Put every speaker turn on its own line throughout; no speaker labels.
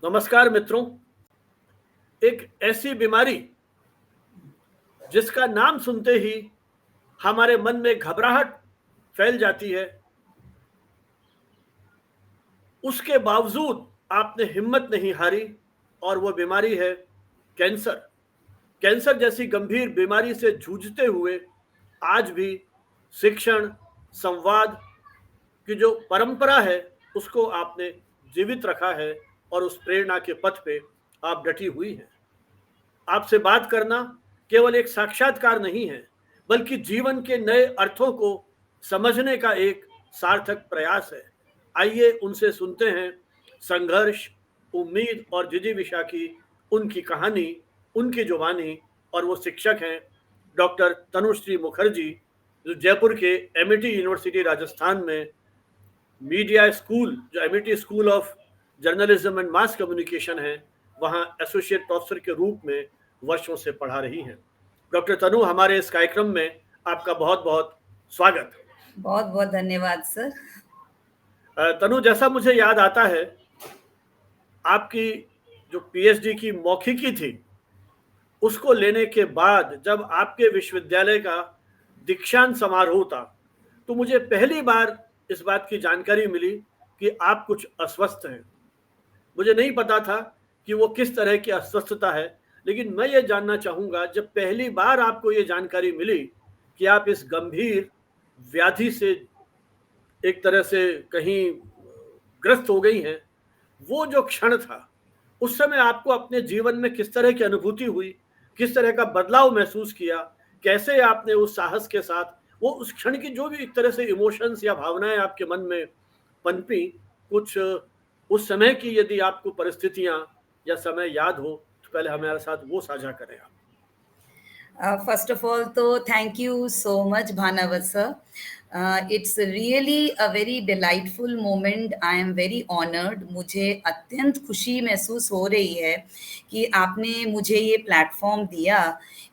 नमस्कार मित्रों। एक ऐसी बीमारी जिसका नाम सुनते ही हमारे मन में घबराहट फैल जाती है, उसके बावजूद आपने हिम्मत नहीं हारी और वो बीमारी है कैंसर। कैंसर जैसी गंभीर बीमारी से जूझते हुए आज भी शिक्षण, संवाद की जो परंपरा है उसको आपने जीवित रखा है और उस प्रेरणा के पथ पे आप डटी हुई हैं। आपसे बात करना केवल एक साक्षात्कार नहीं है, बल्कि जीवन के नए अर्थों को समझने का एक सार्थक प्रयास है। आइए उनसे सुनते हैं संघर्ष, उम्मीद और जिजीविषा की उनकी कहानी, उनकी जुबानी। और वो शिक्षक हैं डॉक्टर तनुश्री मुखर्जी, जो जयपुर के एमिटी यूनिवर्सिटी राजस्थान में मीडिया स्कूल, जो Amity school of journalism and mass communication है, वहाँ एसोसिएट प्रोफेसर के रूप में वर्षों से पढ़ा रही हैं। डॉक्टर तनु, हमारे इस कार्यक्रम में आपका बहुत बहुत स्वागत।
बहुत बहुत धन्यवाद सर।
तनु, जैसा मुझे याद आता है, आपकी जो पीएचडी की मौखिकी थी, उसको लेने के बाद जब आपके विश्वविद्यालय का दीक्षांत समारोह था, तो मुझे पहली बार इस बात की जानकारी मिली कि आप कुछ अस्वस्थ हैं। मुझे नहीं पता था कि वो किस तरह की अस्वस्थता है, लेकिन मैं ये जानना चाहूँगा, जब पहली बार आपको ये जानकारी मिली कि आप इस गंभीर व्याधि से एक तरह से कहीं ग्रस्त हो गई हैं, वो जो क्षण था, उस समय आपको अपने जीवन में किस तरह की अनुभूति हुई, किस तरह का बदलाव महसूस किया, कैसे आपने उस साहस के साथ वो उस क्षण की जो भी एक तरह से इमोशंस या भावनाएं आपके मन में पनपी, कुछ उस समय की यदि आपको परिस्थितियां या समय याद हो तो पहले हमारे साथ वो साझा करें आप।
फर्स्ट ऑफ ऑल तो thank you so much Bhanawat sir. It's really a very delightful moment. I am very honoured. मुझे अत्यंत खुशी महसूस हो रही है कि आपने मुझे ये प्लेटफॉर्म दिया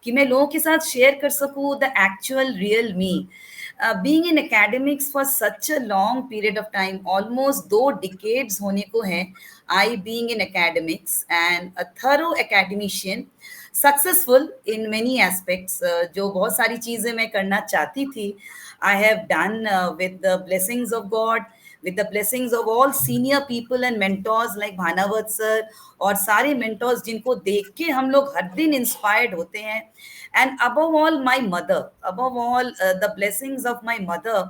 कि मैं लोगों के साथ शेयर कर सकूँ the actual real me. Being in academics for such a long period of time, almost 2 decades होने को हैं, I being in academics and a thorough academician, successful in many aspects. जो बहुत सारी चीज़ें मैं करना चाहती थी, I have done with the blessings of God, with the blessings of all senior people and mentors like Bhanawat sir और सारे mentors जिनको देख के हम लोग हर दिन इंस्पायर्ड होते हैं। And above all my mother, above all the blessings of my mother,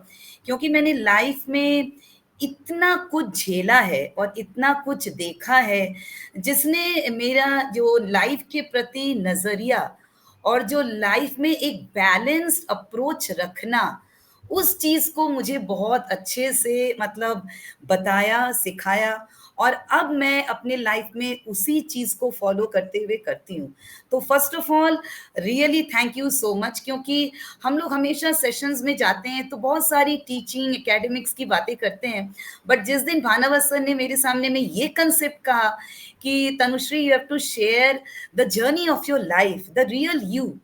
क्योंकि मैंने लाइफ में इतना कुछ झेला है और इतना कुछ देखा है, जिसने मेरा जो लाइफ के प्रति नज़रिया और जो लाइफ में एक बैलेंस्ड अप्रोच रखना, उस चीज़ को मुझे बहुत अच्छे से मतलब बताया, सिखाया और अब मैं अपने लाइफ में उसी चीज़ को फॉलो करते हुए करती हूँ। तो first of all really thank you so much, क्योंकि हम लोग हमेशा सेशंस में जाते हैं तो बहुत सारी टीचिंग, एकेडमिक्स की बातें करते हैं, बट जिस दिन भानावत सर ने मेरे सामने में ये कंसेप्ट कहा कि Tanushree you have to share the journey of your life, the real you,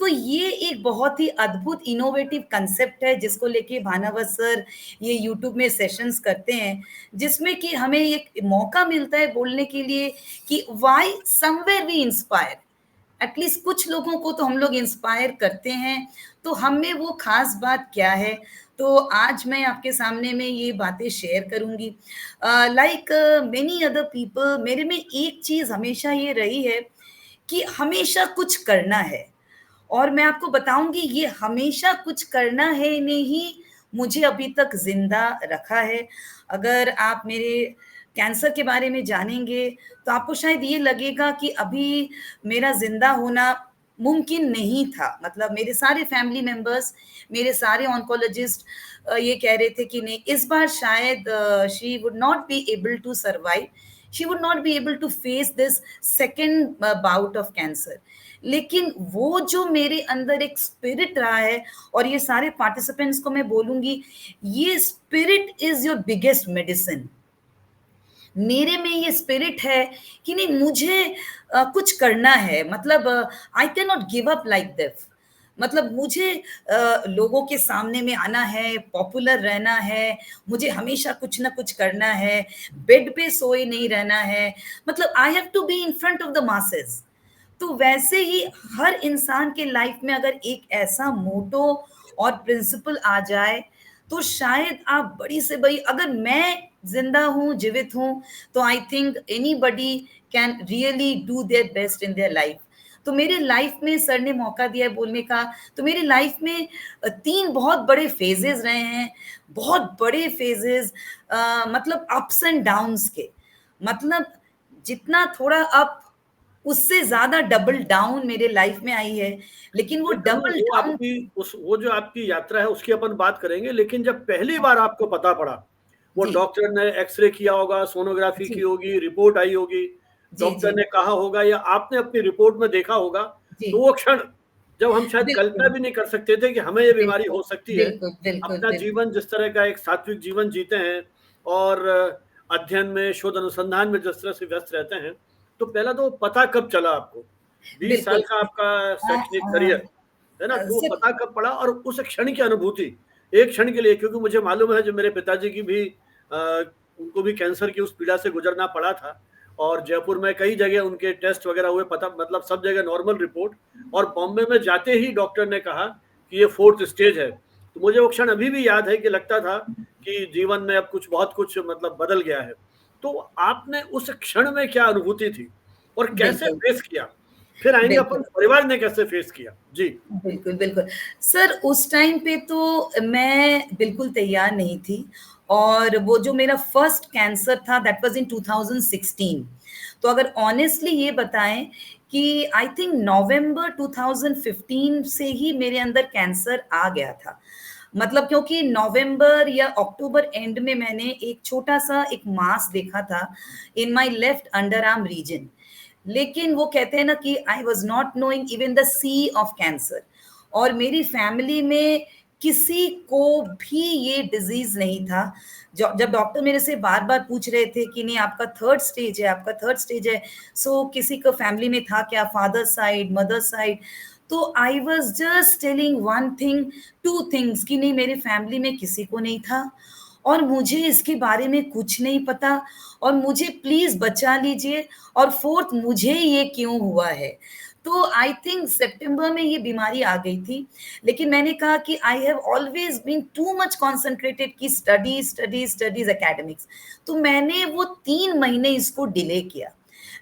तो ये एक बहुत ही अद्भुत इनोवेटिव कंसेप्ट है जिसको लेके भानावत सर ये यूट्यूब में सेशंस करते हैं, जिसमें कि हमें एक मौका मिलता है बोलने के लिए कि why somewhere we inspire. At least कुछ लोगों को तो हम लोग इंस्पायर करते हैं, तो हम में वो खास बात क्या है। तो आज मैं आपके सामने में ये बातें शेयर करूंगी। लाइक मेनी अदर पीपल, मेरे में एक चीज़ हमेशा ये रही है कि हमेशा कुछ करना है, और मैं आपको बताऊंगी ये हमेशा कुछ करना है ने ही मुझे अभी तक जिंदा रखा है। अगर आप मेरे कैंसर के बारे में जानेंगे तो आपको शायद ये लगेगा कि अभी मेरा जिंदा होना मुमकिन नहीं था। मतलब मेरे सारे फैमिली मेंबर्स, मेरे सारे ऑन्कोलॉजिस्ट ये कह रहे थे कि नहीं, इस बार शायद she would not be able to survive, she would not be able to face this second bout of cancer. लेकिन वो जो मेरे अंदर एक स्पिरिट रहा है, और ये सारे पार्टिसिपेंट्स को मैं बोलूंगी, ये spirit is your biggest medicine. मेरे में ये स्पिरिट है कि नहीं, मुझे कुछ करना है। मतलब I can not give up like this. मतलब मुझे लोगों के सामने में आना है, पॉपुलर रहना है, मुझे हमेशा कुछ ना कुछ करना है, बेड पे सोए नहीं रहना है, मतलब I have to be in front of the masses. तो वैसे ही हर इंसान के लाइफ में अगर एक ऐसा मोटो और प्रिंसिपल आ जाए, तो शायद आप बड़ी से बड़ी, अगर मैं जिंदा हूं, जीवित हूं, तो I think any buddy can really do their best in their life. तो मेरे लाइफ में सर ने मौका दिया है बोलने का, तो मेरी लाइफ में 3 बहुत बड़े फेजेस रहे हैं, बहुत बड़े फेजेस, मतलब अप्स एंड डाउन्स के, मतलब जितना थोड़ा अप, उससे ज्यादा डबल डाउन मेरे लाइफ में आई है, लेकिन वो
बिल्कुल,
डबल
वो
डाउन।
आपकी वो जो आपकी यात्रा है उसकी अपन बात करेंगे, लेकिन जब पहली बार आपको पता पड़ा, वो
जी
डॉक्टर ने एक्सरे किया होगा, सोनोग्राफी की
जी
होगी, रिपोर्ट आई होगी,
जी
डॉक्टर
जी
ने कहा होगा या आपने अपनी रिपोर्ट में देखा होगा,
जी,
तो वो क्षण जब हम शायद कल्पना
बिल्कुल
भी नहीं कर सकते थे कि हमें ये बीमारी
बिल्कुल
हो सकती है।
बिल्कुल बिल्कुल
अपना
बिल्कुल
जीवन जिस तरह का एक सात्विक जीवन जीते हैं और अध्ययन में, शोध अनुसंधान में जिस तरह से व्यस्त रहते हैं, तो पहला तो पता कब चला आपको? 20 साल
बिल्कुल।
का आपका शैक्षणिक करियर, है ना? तो वो
सर,
पता कब पड़ा और उस क्षण की अनुभूति, एक क्षण के लिए, क्योंकि मुझे मालूम है, जो मेरे पिताजी की भी उनको भी कैंसर की उस पीड़ा से गुजरना पड़ा था और जयपुर में कई जगह उनके टेस्ट वगैरह हुए, पता मतलब सब जगह नॉर्मल रिपोर्ट, और बॉम्बे में जाते ही डॉक्टर ने कहा कि ये 4th स्टेज है। तो मुझे वो क्षण अभी भी याद है कि लगता था कि जीवन में अब कुछ बहुत कुछ मतलब बदल गया है। तो आपने उस क्षण में क्या अनुभूति थी और कैसे
बिल्कुल
फेस किया? फिर आएँगे
बिल्कुल
अपन परिवार ने कैसे फेस किया? जी।
बिल्कुल, बिल्कुल। सर, उस टाइम पे तो मैं बिल्कुल तैयार नहीं थी, और वो जो मेरा फर्स्ट कैंसर था दैट वाज़ इन 2016। तो अगर ऑनेस्टली ये बताएँ कि आई थिंक नवंबर 2015 से ही मेरे अंदर कैंसर आ गया था। मतलब क्योंकि नवंबर या अक्टूबर एंड में मैंने एक छोटा-सा एक मास देखा था in my left under arm region. लेकिन वो कहते हैं ना कि I was not knowing even the C of cancer, और मेरी फैमिली में किसी को भी ये डिजीज नहीं था। जब डॉक्टर मेरे से बार बार पूछ रहे थे कि नहीं आपका थर्ड स्टेज है, आपका थर्ड स्टेज है, सो किसी को फैमिली में था क्या, फादर साइड, मदर साइड, तो आई was just telling one thing, two things, कि नहीं मेरे फैमिली में किसी को नहीं था और मुझे इसके बारे में कुछ नहीं पता, और मुझे प्लीज बचा लीजिए, और फोर्थ मुझे ये क्यों हुआ है। तो आई थिंक सितंबर में ये बीमारी आ गई थी, लेकिन मैंने कहा कि I have always been too much concentrated कि स्टडीज स्टडीज स्टडीज एकेडमिक्स, तो मैंने वो 3 महीने इसको डिले किया,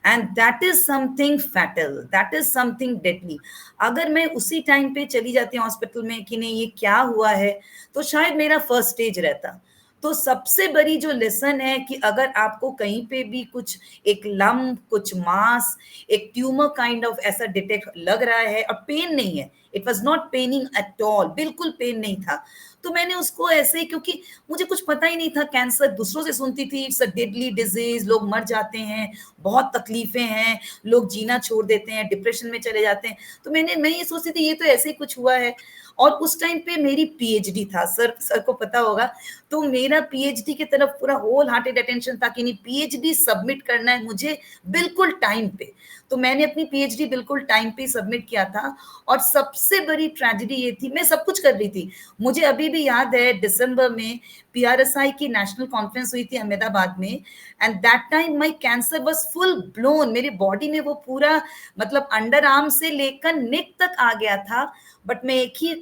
and that is something fatal, that is something deadly. अगर मैं उसी टाइम पे चली जाती हॉस्पिटल में कि नहीं ये क्या हुआ है, तो शायद मेरा फर्स्ट स्टेज रहता। तो सबसे बड़ी जो लेसन है कि अगर आपको कहीं पे भी कुछ एक लम्ब, कुछ मास, एक ट्यूमर काइंड ऑफ ऐसा डिटेक्ट लग रहा है और पेन नहीं है, it was not paining at all, बिल्कुल पेन नहीं था, तो मैंने उसको ऐसे ही, क्योंकि मुझे कुछ पता ही नहीं था, कैंसर दूसरों से सुनती थी इट्स अ डेडली डिजीज, लोग मर जाते हैं, बहुत तकलीफें हैं, लोग जीना छोड़ देते हैं, डिप्रेशन में चले जाते हैं, तो मैं ये सोचती थी ये तो ऐसे ही कुछ हुआ है। और उस टाइम पे मेरी पीएचडी था, सर को पता होगा, तो मेरा पीएचडी की तरफ पूरा होल हार्टेड अटेंशन था कि नहीं पीएचडी सबमिट करना है मुझे बिल्कुल टाइम पे। तो मैंने अपनी पीएचडी बिल्कुल टाइम पे सबमिट किया था, और सबसे बड़ी ट्रेजेडी ये थी, मैं सब कुछ कर रही थी, मुझे अभी भी याद है दिसंबर में पीआरएसआई की नेशनल कॉन्फ्रेंस हुई थी अहमदाबाद में, and that time my cancer was full blown, मेरी बॉडी में वो पूरा मतलब अंडर आर्म से लेकर नेक तक आ गया था, बट मैं एक ही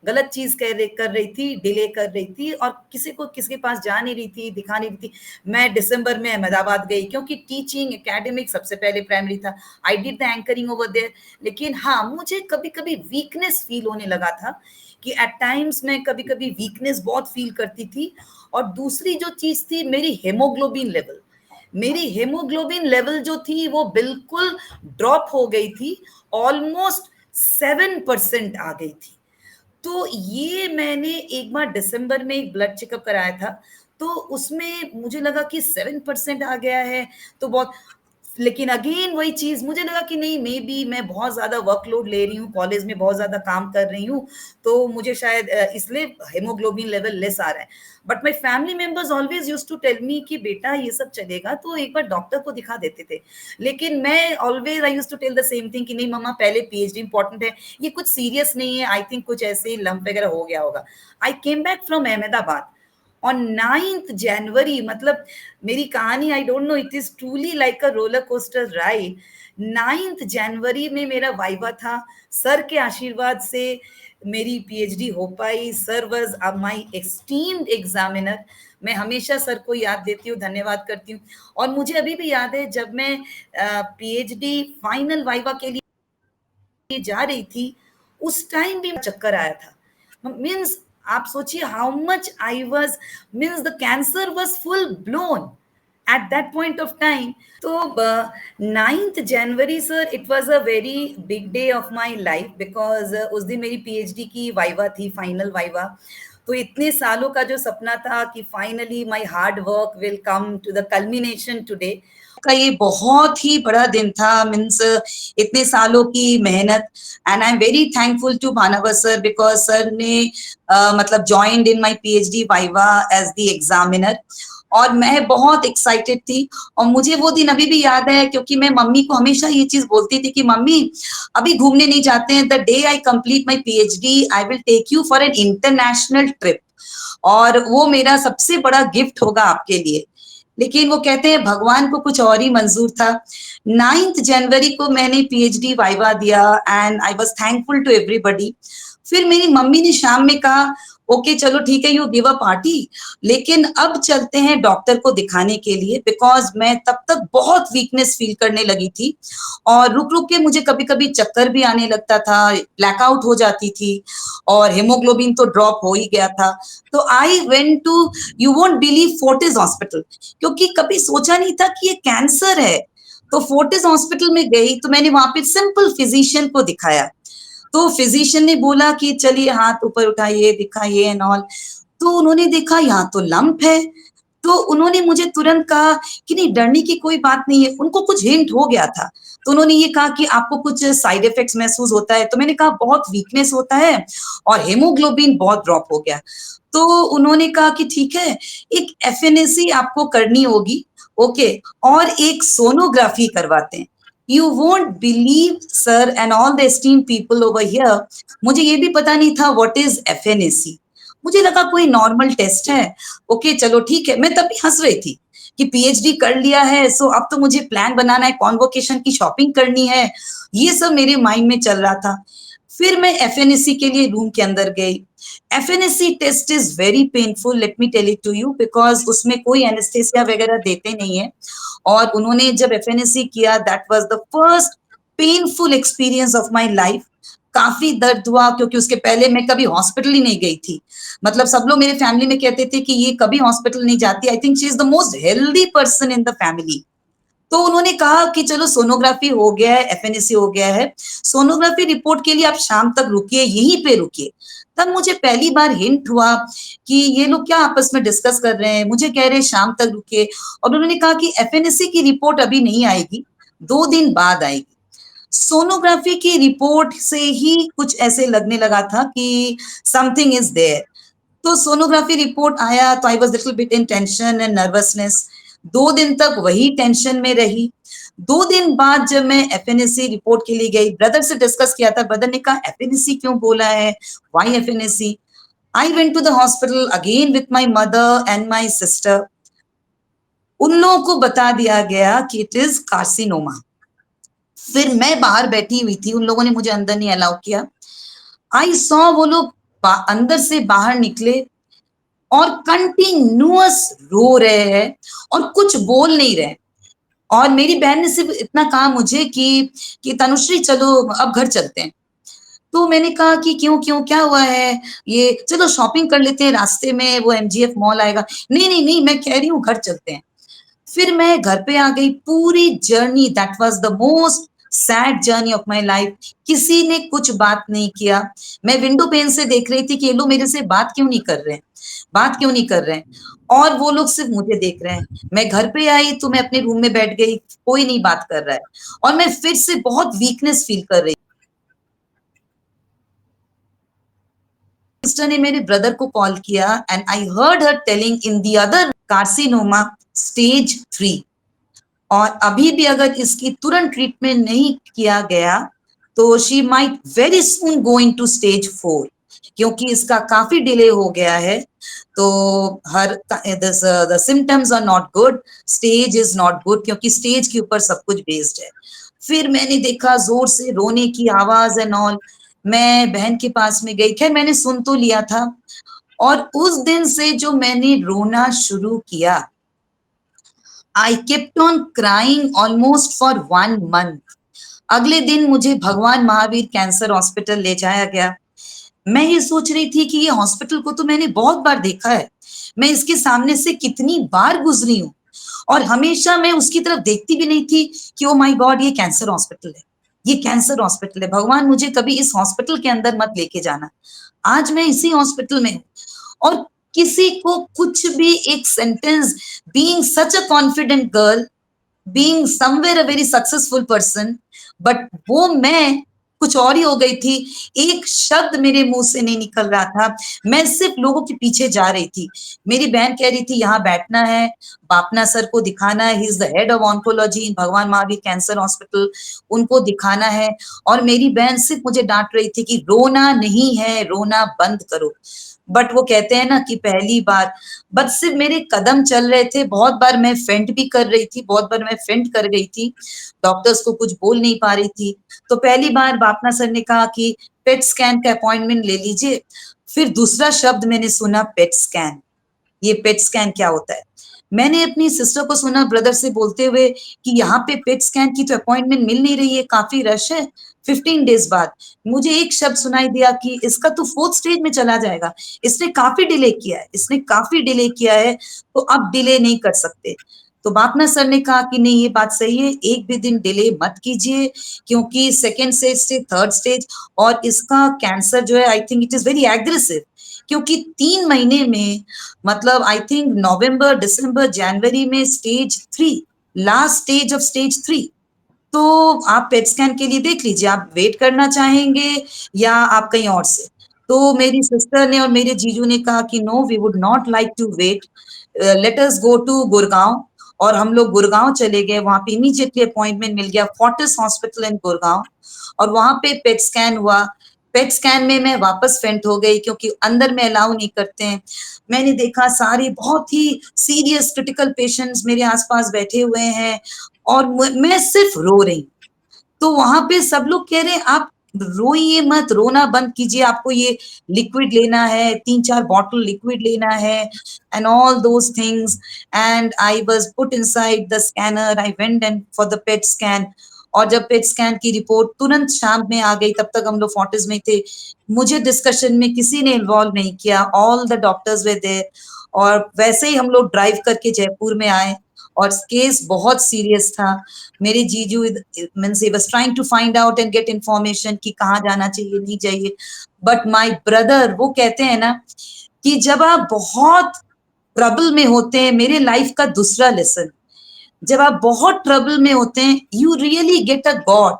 गलत चीज कर रही थी, डिले कर रही थी, और किसी को किसी के पास जा नहीं रही थी, दिखा नहीं रही थी। मैं दिसंबर में अहमदाबाद गई क्योंकि टीचिंग एकेडमिक सबसे पहले प्राइमरी था, I did the anchoring over there. लेकिन हाँ, मुझे कभी कभी वीकनेस फील होने लगा था कि एट टाइम्स मैं कभी कभी वीकनेस बहुत फील करती थी। और दूसरी जो चीज थी, मेरी हेमोग्लोबिन लेवल, मेरी हेमोग्लोबिन लेवल जो थी वो बिल्कुल ड्रॉप हो गई थी, ऑलमोस्ट 7% आ गई थी। तो ये मैंने एक बार दिसंबर में एक ब्लड चेकअप कराया था, तो उसमें मुझे लगा कि 7% आ गया है, तो बहुत, लेकिन अगेन वही चीज, मुझे लगा कि नहीं, मे बी मैं बहुत ज्यादा वर्कलोड ले रही हूँ, कॉलेज में बहुत ज्यादा काम कर रही हूँ, तो मुझे शायद इसलिए हेमोग्लोबिन लेवल लेस आ रहा है। But my family members always use to tell me कि बेटा ये सब चलेगा तो एक बार डॉक्टर को दिखा देते थे। लेकिन मैं always I use to tell the same thing कि नहीं मम्मा, पहले पीएचडी इंपॉर्टेंट है, ये कुछ सीरियस नहीं है, आई थिंक कुछ ऐसे लंप वगैरह हो गया होगा। I came back from Ahmedabad on 9th January, मतलब मेरी कहानी, I don't know, it is truly like a roller coaster ride. 9th जनवरी में मेरा वाइवा था, सर के आशीर्वाद से मेरी पीएचडी हो पाई। Sir was my esteemed examiner. मैं हमेशा सर को याद देती हूँ, धन्यवाद करती हूँ। और मुझे अभी भी याद है जब मैं पीएचडी फाइनल वाइवा के लिए जा रही थी, उस टाइम भी चक्कर आया था। मीन्स आप सोचिए how much I was, means the cancer was full blown at that point of time. So 9th January sir, it was a very big day of my life, because उस दिन मेरी PhD की viva थी, final viva. तो इतने सालों का जो सपना था कि finally my hard work will come to the culmination today, का ये बहुत ही बड़ा दिन था। मीन्स इतने सालों की मेहनत। And I am very thankful to Bhanawar sir, because sir ने मतलब joined in my PhD viva as the examiner. और मैं बहुत एक्साइटेड थी। और मुझे वो दिन अभी भी याद है, क्योंकि मैं मम्मी को हमेशा ये चीज बोलती थी कि मम्मी अभी घूमने नहीं जाते हैं, the day I complete my PhD I will take you for an international trip, और वो मेरा सबसे बड़ा गिफ्ट होगा आपके लिए। लेकिन वो कहते हैं भगवान को कुछ और ही मंजूर था। 9th जनवरी को मैंने पीएचडी वाइवा दिया and I was thankful to everybody. फिर मेरी मम्मी ने शाम में कहा ओके चलो ठीक है, यू गिव अ पार्टी, लेकिन अब चलते हैं डॉक्टर को दिखाने के लिए, बिकॉज मैं तब तक बहुत वीकनेस फील करने लगी थी और रुक रुक के मुझे कभी कभी चक्कर भी आने लगता था, ब्लैकआउट हो जाती थी और हेमोग्लोबिन तो ड्रॉप हो ही गया था। तो I went to, you won't believe, Fortis hospital, क्योंकि कभी सोचा नहीं था कि ये कैंसर है। तो फोर्टिस हॉस्पिटल में गई तो मैंने वहां पे सिंपल फिजिशियन को दिखाया। तो फिजिशियन ने बोला कि चलिए हाथ ऊपर उठाइए, दिखाइए एंड ऑल। तो उन्होंने देखा यहाँ तो लंप है। तो उन्होंने मुझे तुरंत कहा कि नहीं, डरने की कोई बात नहीं है। उनको कुछ हिंट हो गया था, तो उन्होंने ये कहा कि आपको कुछ साइड इफेक्ट्स महसूस होता है। तो मैंने कहा बहुत वीकनेस होता है और हेमोग्लोबिन बहुत ड्रॉप हो गया। तो उन्होंने कहा कि ठीक है, एक एफएनएसी आपको करनी होगी, ओके, और एक सोनोग्राफी करवाते हैं। You won't believe sir and all the esteemed people over here, मुझे ये भी पता नहीं था व्हाट इज एफएनएसी। मुझे लगा कोई नॉर्मल टेस्ट है, ओके चलो ठीक है। मैं तब भी हंस रही थी कि पीएचडी कर लिया है, सो अब तो मुझे प्लान बनाना है, कॉन्वोकेशन की शॉपिंग करनी है, ये सब मेरे माइंड में चल रहा था। फिर मैं एफएनएसी के लिए रूम के अंदर गई। FNAC test is very painful, let me tell it to you, because उसमें कोई एनेस्थेसिया वगैरह देते नहीं है। और उन्होंने जब एफएनएसी किया, that was the first painful experience of my life. काफी दर्द हुआ, क्योंकि उसके पहले मैं कभी हॉस्पिटल ही नहीं गई थी। मतलब सब लोग मेरे फैमिली में कहते थे कि ये कभी हॉस्पिटल नहीं जाती, I think she is the most healthy person in the family. तो उन्होंने कहा कि चलो सोनोग्राफी हो गया है, एफएनएसी हो गया है, सोनोग्राफी रिपोर्ट के लिए आप शाम तक रुकिए, यहीं पे रुकिए। तब मुझे पहली बार हिंट हुआ कि ये लोग क्या आपस में डिस्कस कर रहे हैं। मुझे कह रहे हैं शाम तक रुकिए, और उन्होंने कहा कि एफएनएसी की रिपोर्ट अभी नहीं आएगी, 2 दिन बाद आएगी। सोनोग्राफी की रिपोर्ट से ही कुछ ऐसे लगने लगा था कि समथिंग इज देयर। तो सोनोग्राफी रिपोर्ट आया तो I was little bit in tension and nervousness. 2 दिन तक वही टेंशन में रही। 2 दिन बाद जब मैं एफएनएसी रिपोर्ट के लिए गई, ब्रदर से डिस्कस किया था, ब्रदर ने कहा एफएनएसी क्यों बोला है, why FNAC. I went to the hospital again with my mother and my sister. उन लोगों को बता दिया गया कि इट इज कार्सिनोमा। फिर मैं बाहर बैठी हुई थी, उन लोगों ने मुझे अंदर नहीं अलाउ किया। आई सॉ वो लोग अंदर से बाहर निकले और कंटिन्यूअस रो रहे हैं और कुछ बोल नहीं रहे। और मेरी बहन ने सिर्फ इतना कहा मुझे कि तनुश्री चलो अब घर चलते हैं। तो मैंने कहा कि क्यों क्यों क्या हुआ है, ये चलो शॉपिंग कर लेते हैं, रास्ते में वो एमजीएफ मॉल आएगा। नहीं नहीं नहीं, मैं कह रही हूँ घर चलते हैं। फिर मैं घर पे आ गई। पूरी journey, that was the most sad journey of my life. किसी ने कुछ बात नहीं किया। मैं विंडो पेन से देख रही थी कि ये लोग मेरे से बात क्यों नहीं कर रहे हैं, बात क्यों नहीं कर रहे हैं, और वो लोग सिर्फ मुझे देख रहे हैं। मैं घर पे आई तो मैं अपने रूम में बैठ गई, कोई नहीं बात कर रहा है, और मैं फिर से बहुत वीकनेस फील कर रही। सिस्टर ने मेरे ब्रदर को कॉल किया and I heard her telling in the other carcinoma stage 3, और अभी भी अगर इसकी तुरंत ट्रीटमेंट नहीं किया गया तो she might very soon go into stage 4, क्योंकि इसका काफी डिले हो गया है। तो her the symptoms are not good, stage is not good, क्योंकि स्टेज के ऊपर सब कुछ बेस्ड है। फिर मैंने देखा जोर से रोने की आवाज एंड ऑल, मैं बहन के पास में गई, खैर मैंने सुन तो लिया था। और उस दिन से जो मैंने रोना शुरू किया, I kept on crying almost for 1 month. अगले दिन मुझे भगवान महावीर कैंसर हॉस्पिटल ले जाया गया। मैं ये सोच रही थी कि ये हॉस्पिटल को तो मैंने बहुत बार देखा है, मैं इसके सामने से कितनी बार गुजरी हूँ, और हमेशा मैं उसकी तरफ देखती भी नहीं थी कि ओ माय गॉड ये कैंसर हॉस्पिटल है, ये कैंसर हॉस्पिटल है, भगवान मुझे कभी इस हॉस्पिटल के अंदर मत लेके जाना। आज मैं इसी हॉस्पिटल में हूँ, और किसी को कुछ भी एक sentence, being such a confident girl, being somewhere a very successful person, but वो मैं कुछ और ही हो गई थी। एक शब्द मेरे मुंह से नहीं निकल रहा था, मैं सिर्फ लोगों के पीछे जा रही थी। मेरी बहन कह रही थी यहाँ बैठना है, बापना सर को दिखाना है, he is the head of oncology in Bhagwan Mahaveer cancer hospital, उनको दिखाना है। और मेरी बहन सिर्फ मुझे डांट रही थी कि रोना नहीं है, रोना बंद करो। बट वो कहते हैं ना कि पहली बार, बट सिर्फ मेरे कदम चल रहे थे, बहुत बार मैं फेंट भी कर रही थी, बहुत बार मैं फेंट कर गई थी, डॉक्टर्स को कुछ बोल नहीं पा रही थी। तो पहली बार बापना सर ने कहा कि पेट स्कैन का अपॉइंटमेंट ले लीजिए। फिर दूसरा शब्द मैंने सुना, पेट स्कैन। ये पेट स्कैन क्या होता है? मैंने अपनी सिस्टर को सुना ब्रदर से बोलते हुए कि यहाँ पे पेट स्कैन की तो अपॉइंटमेंट मिल नहीं रही है, काफी रश है। 15 डेज बाद मुझे एक शब्द सुनाई दिया कि इसका तो 4th स्टेज में चला जाएगा, इसने काफी डिले किया है, इसने काफी डिले किया है, तो अब डिले नहीं कर सकते। तो बापना सर ने कहा कि नहीं ये बात सही है, एक भी दिन डिले मत कीजिए, क्योंकि 2nd स्टेज से 3rd स्टेज, और इसका कैंसर जो है I think it is very aggressive, क्योंकि 3 महीने में, मतलब आई थिंक नवंबर दिसंबर जनवरी में stage 3, last stage of stage 3। तो आप पेट स्कैन के लिए देख लीजिए, आप वेट करना चाहेंगे या आप कहीं और से। तो मेरी सिस्टर ने और मेरे जीजू ने कहा कि no we would not like to wait, let us go to Gurgaon. और हम लोग गुड़गांव चले गए, वहां पे इमीडिएटली अपॉइंटमेंट मिल गया, फोर्टिस हॉस्पिटल इन गुड़गांव, और वहां पे पेट स्कैन हुआ। पेट स्कैन में मैं वापस फेंट हो गई, क्योंकि अंदर में अलाउ नहीं करते हैं। मैंने देखा सारे बहुत ही सीरियस क्रिटिकल पेशेंट्स मेरे आसपास बैठे हुए हैं, और मैं सिर्फ रो रही। तो वहां पे सब लोग कह रहे हैं आप रोइए मत, रोना बंद कीजिए, आपको ये लिक्विड लेना है, 3-4 बॉटल लिक्विड लेना है, and all those things. And I was put inside the scanner, I went and for the PET scan. और जब पेट स्कैन की रिपोर्ट तुरंत शाम में आ गई, तब तक हम लोग फोर्टिस में थे, मुझे डिस्कशन में किसी ने इन्वॉल्व नहीं किया, all the doctors were there. और वैसे ही हम लोग ड्राइव करके जयपुर में आए, और केस बहुत सीरियस था। मेरे जीजू means he was trying to find out and get information कि कहाँ जाना चाहिए नहीं चाहिए। बट माय ब्रदर, वो कहते हैं ना कि जब आप बहुत ट्रबल में होते हैं, मेरे लाइफ का दूसरा लेसन, जब आप बहुत ट्रबल में होते हैं, you really get a god,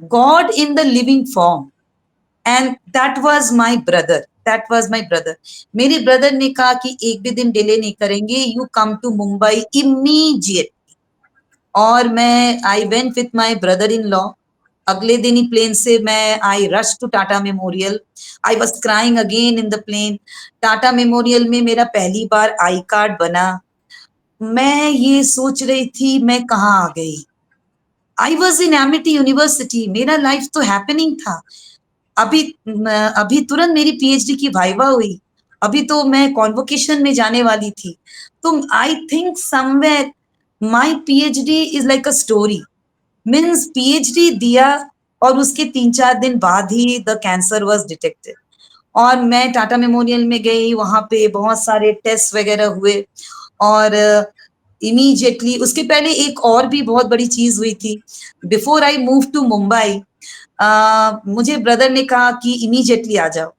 god in the living form, and that was my brother, that was my brother. मेरे ब्रदर ने कहा कि एक भी दिन डिले नहीं करेंगे, you come to Mumbai immediate. और मैं I went with my brother in law. अगले दिन ही प्लेन से मैं I rush to Tata Memorial, I was crying again in the plane. Tata Memorial में मेरा पहली बार आई कार्ड बना। मैं ये सोच रही थी मैं कहाँ आ गई। I was in Amity university, मेरा लाइफ तो हैपनिंग था। अभी अभी तुरंत मेरी पीएचडी की वाइवा हुई, अभी तो मैं कॉन्वोकेशन में जाने वाली थी। तो I think somewhere my PhD is like a story, means PhD दिया और उसके 3-4 दिन बाद ही द कैंसर वाज डिटेक्टेड। और मैं टाटा मेमोरियल में गई, वहां पे बहुत सारे टेस्ट वगैरह हुए, और इमीडिएटली उसके पहले एक और भी बहुत बड़ी चीज हुई थी। Before I move to Mumbai, मुझे ब्रदर ने कहा कि इमीडिएटली आ जाओ।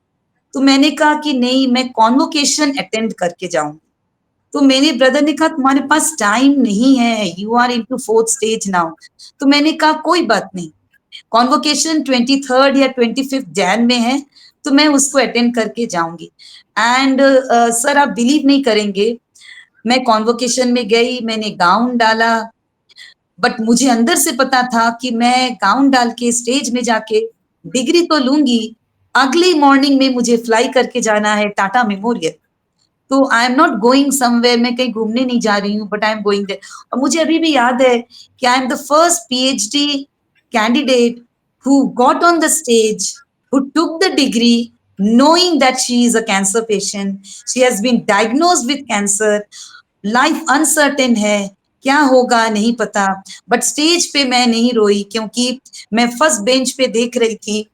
तो मैंने कहा कि नहीं, मैं कॉन्वोकेशन अटेंड करके जाऊं। तो मेरे ब्रदर ने कहा तुम्हारे पास टाइम नहीं है, you are in to fourth stage now. तो मैंने कहा कोई बात नहीं, कॉन्वोकेशन 23rd या 25th जैन में है, तो मैं उसको अटेंड करके जाऊंगी। एंड सर आप बिलीव नहीं करेंगे, मैं कॉन्वोकेशन में गई, मैंने गाउन डाला, बट मुझे अंदर से पता था कि मैं गाउन डाल के स्टेज में जाके डिग्री तो लूंगी, अगली मॉर्निंग में मुझे फ्लाई करके जाना है टाटा मेमोरियल। तो I am not going somewhere, मैं कहीं घूमने नहीं जा रही हूँ, but I am going there. और मुझे अभी भी याद है कि I am the first PhD candidate who got on the stage, who took the degree, knowing that she is a cancer patient, she has been diagnosed with cancer, life uncertain है, क्या होगा नहीं पता, बट स्टेज पे मैं नहीं रोई, क्योंकि मैं फर्स्ट बेंच पे देख रही थी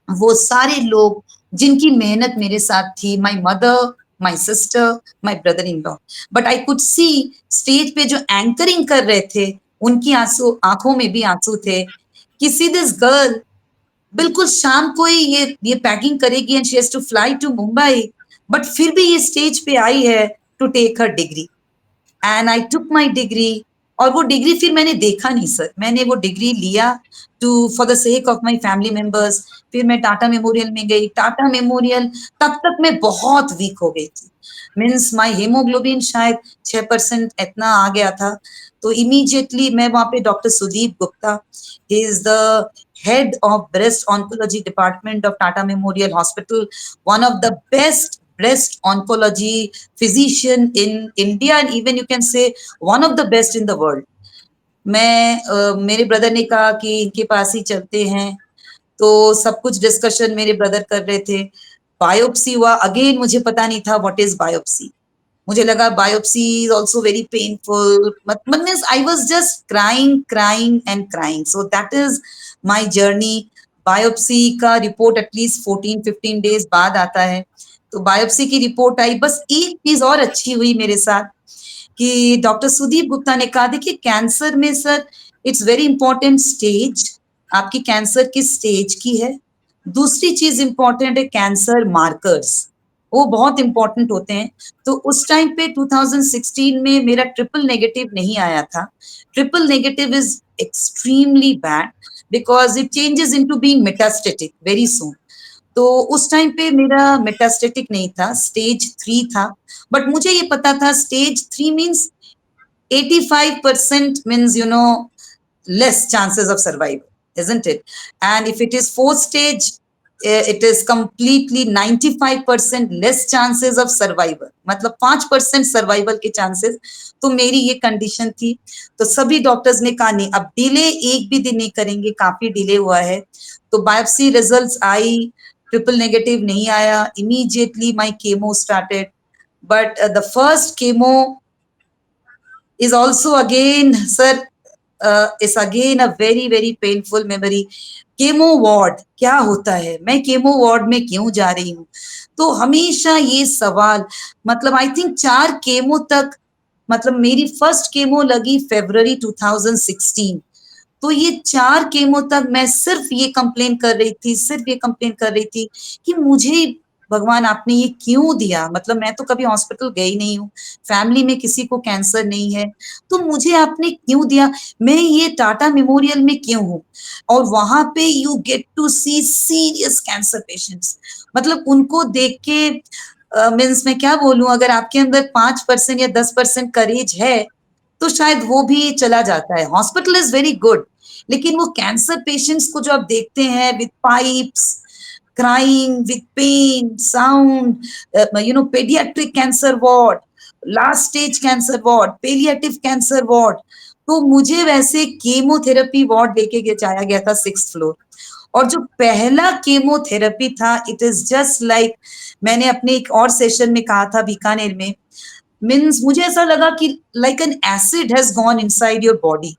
वो सारे लोग जिनकी मेहनत मेरे साथ थी, माई mother, my sister, my brother in law. But I could see stage पे जो एंकरिंग कर रहे थे उनकी आंसू, आंखों में भी आंसू थे कि सी दिस गर्ल, बिल्कुल शाम को ही ये पैकिंग करेगी and she has to fly to Mumbai, but फिर भी ये स्टेज पे आई है to take her degree. And I took my degree. और वो डिग्री फिर मैंने देखा नहीं सर, मैंने वो डिग्री लिया to for the sake of my family members. फिर मैं टाटा मेमोरियल में गई। टाटा मेमोरियल तब तक मैं बहुत वीक हो गई थी, मीन्स माई हेमोग्लोबिन शायद 6% इतना आ गया था। तो इमीडिएटली मैं वहां पे doctor Sudeep Gupta, he is the head of breast oncology department of Tata Memorial Hospital, one of the best breast oncology physician in India, and even you can say one of the best in the world. मेरे brother ने कहा कि इनके पास ही चलते हैं, तो सब कुछ डिस्कशन मेरे ब्रदर कर रहे थे। बायोप्सी हुआ, अगेन मुझे पता नहीं था व्हाट इज बायोप्सी। मुझे लगा biopsy is also very painful, मतलब means I was just crying crying and crying. So that is my journey. Biopsy का रिपोर्ट एटलीस्ट 14-15 डेज बाद आता है। तो बायोप्सी की रिपोर्ट आई, बस एक चीज और अच्छी हुई मेरे साथ कि डॉक्टर सुदीप गुप्ता ने कहा देखिए कैंसर में sir it's very important stage, आपकी कैंसर किस स्टेज की है। दूसरी चीज इंपॉर्टेंट है कैंसर मार्कर्स, वो बहुत इंपॉर्टेंट होते हैं। तो उस टाइम पे 2016 में मेरा ट्रिपल नेगेटिव नहीं आया था। Triple negative is extremely bad because it changes into being metastatic very soon. तो उस टाइम पे मेरा मेटास्टेटिक नहीं था, स्टेज 3 था। बट मुझे ये पता था stage 3 means 85% means less chances of survival, isn't it? And if it is fourth stage, it is completely 95% less chances of survival, मतलब 5% सर्वाइवल के चांसेस। तो मेरी ये कंडीशन थी। तो सभी डॉक्टर्स ने कहा नहीं, अब डिले एक भी दिन नहीं करेंगे, काफी डिले हुआ है। तो बायोप्सी रिजल्ट्स आई, ट्रिपल नेगेटिव नहीं आया। Immediately my chemo started, but the first chemo is also again sir is again a very very painful memory। Chemo ward क्या होता है, मैं केमो वार्ड में क्यों जा रही हूँ। तो हमेशा ये सवाल, मतलब आई थिंक 4 केमो तक, मतलब मेरी फर्स्ट केमो लगी February 2016। तो ये 4 केमो तक मैं सिर्फ ये कंप्लेन कर रही थी, सिर्फ ये कंप्लेन कर रही थी कि मुझे भगवान आपने ये क्यों दिया। मतलब मैं तो कभी हॉस्पिटल गई नहीं हूँ, फैमिली में किसी को कैंसर नहीं है, तो मुझे आपने क्यों दिया, मैं ये टाटा मेमोरियल में क्यों हूँ। और वहां पे you get to see serious cancer patients, मतलब उनको देख के मीन्स मैं क्या बोलूं, अगर आपके अंदर 5% या 10% करेज है तो शायद वो भी चला जाता है। हॉस्पिटल इज वेरी गुड, लेकिन वो कैंसर पेशेंट्स को जो आप देखते हैं with pipes, crying with pain, sound, pediatric cancer ward, last stage cancer ward, palliative cancer ward। तो मुझे वैसे केमोथेरेपी वार्ड लेके जाया गया था 6th फ्लोर। और जो पहला केमोथेरेपी था, इट इज जस्ट लाइक, मैंने अपने एक और सेशन में कहा था बीकानेर में, मीन्स मुझे ऐसा लगा कि like an acid has gone inside your body,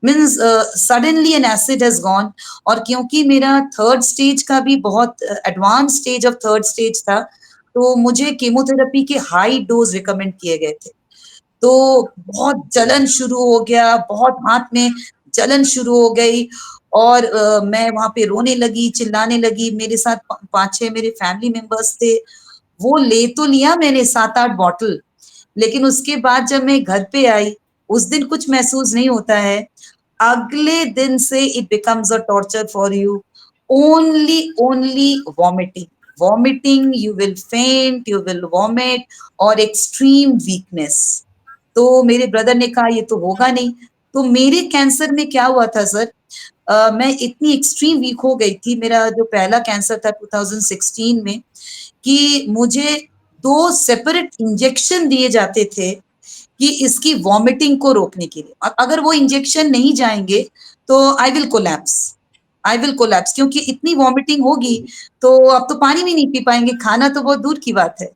means suddenly N acid has gone. और क्योंकि मेरा 3rd स्टेज का भी बहुत advance stage of 3rd stage था, तो मुझे केमोथेरेपी के हाई डोज रिकमेंड किए गए थे। तो बहुत जलन शुरू हो गया, बहुत हाथ में जलन शुरू हो गई और मैं वहां पे रोने लगी, चिल्लाने लगी। मेरे साथ 5-6 मेरे फैमिली मेंबर्स थे। वो ले तो लिया मैंने 7-8 बॉटल, लेकिन उसके बाद जब मैं घर पे आई, उस दिन कुछ महसूस नहीं होता है, अगले दिन से it becomes a torture for you. Only vomiting, vomiting, you will फेंट, यू विल वॉमिट, और एक्सट्रीम वीकनेस। तो मेरे ब्रदर ने कहा ये तो होगा नहीं। तो मेरे कैंसर में क्या हुआ था सर, मैं इतनी एक्सट्रीम वीक हो गई थी, मेरा जो पहला कैंसर था 2016 में, कि मुझे 2 सेपरेट इंजेक्शन दिए जाते थे कि इसकी वॉमिटिंग को रोकने के लिए। अगर वो इंजेक्शन नहीं जाएंगे तो I will collapse, I will collapse, क्योंकि इतनी वॉमिटिंग होगी तो अब तो पानी भी नहीं पी पाएंगे, खाना तो बहुत दूर की बात है।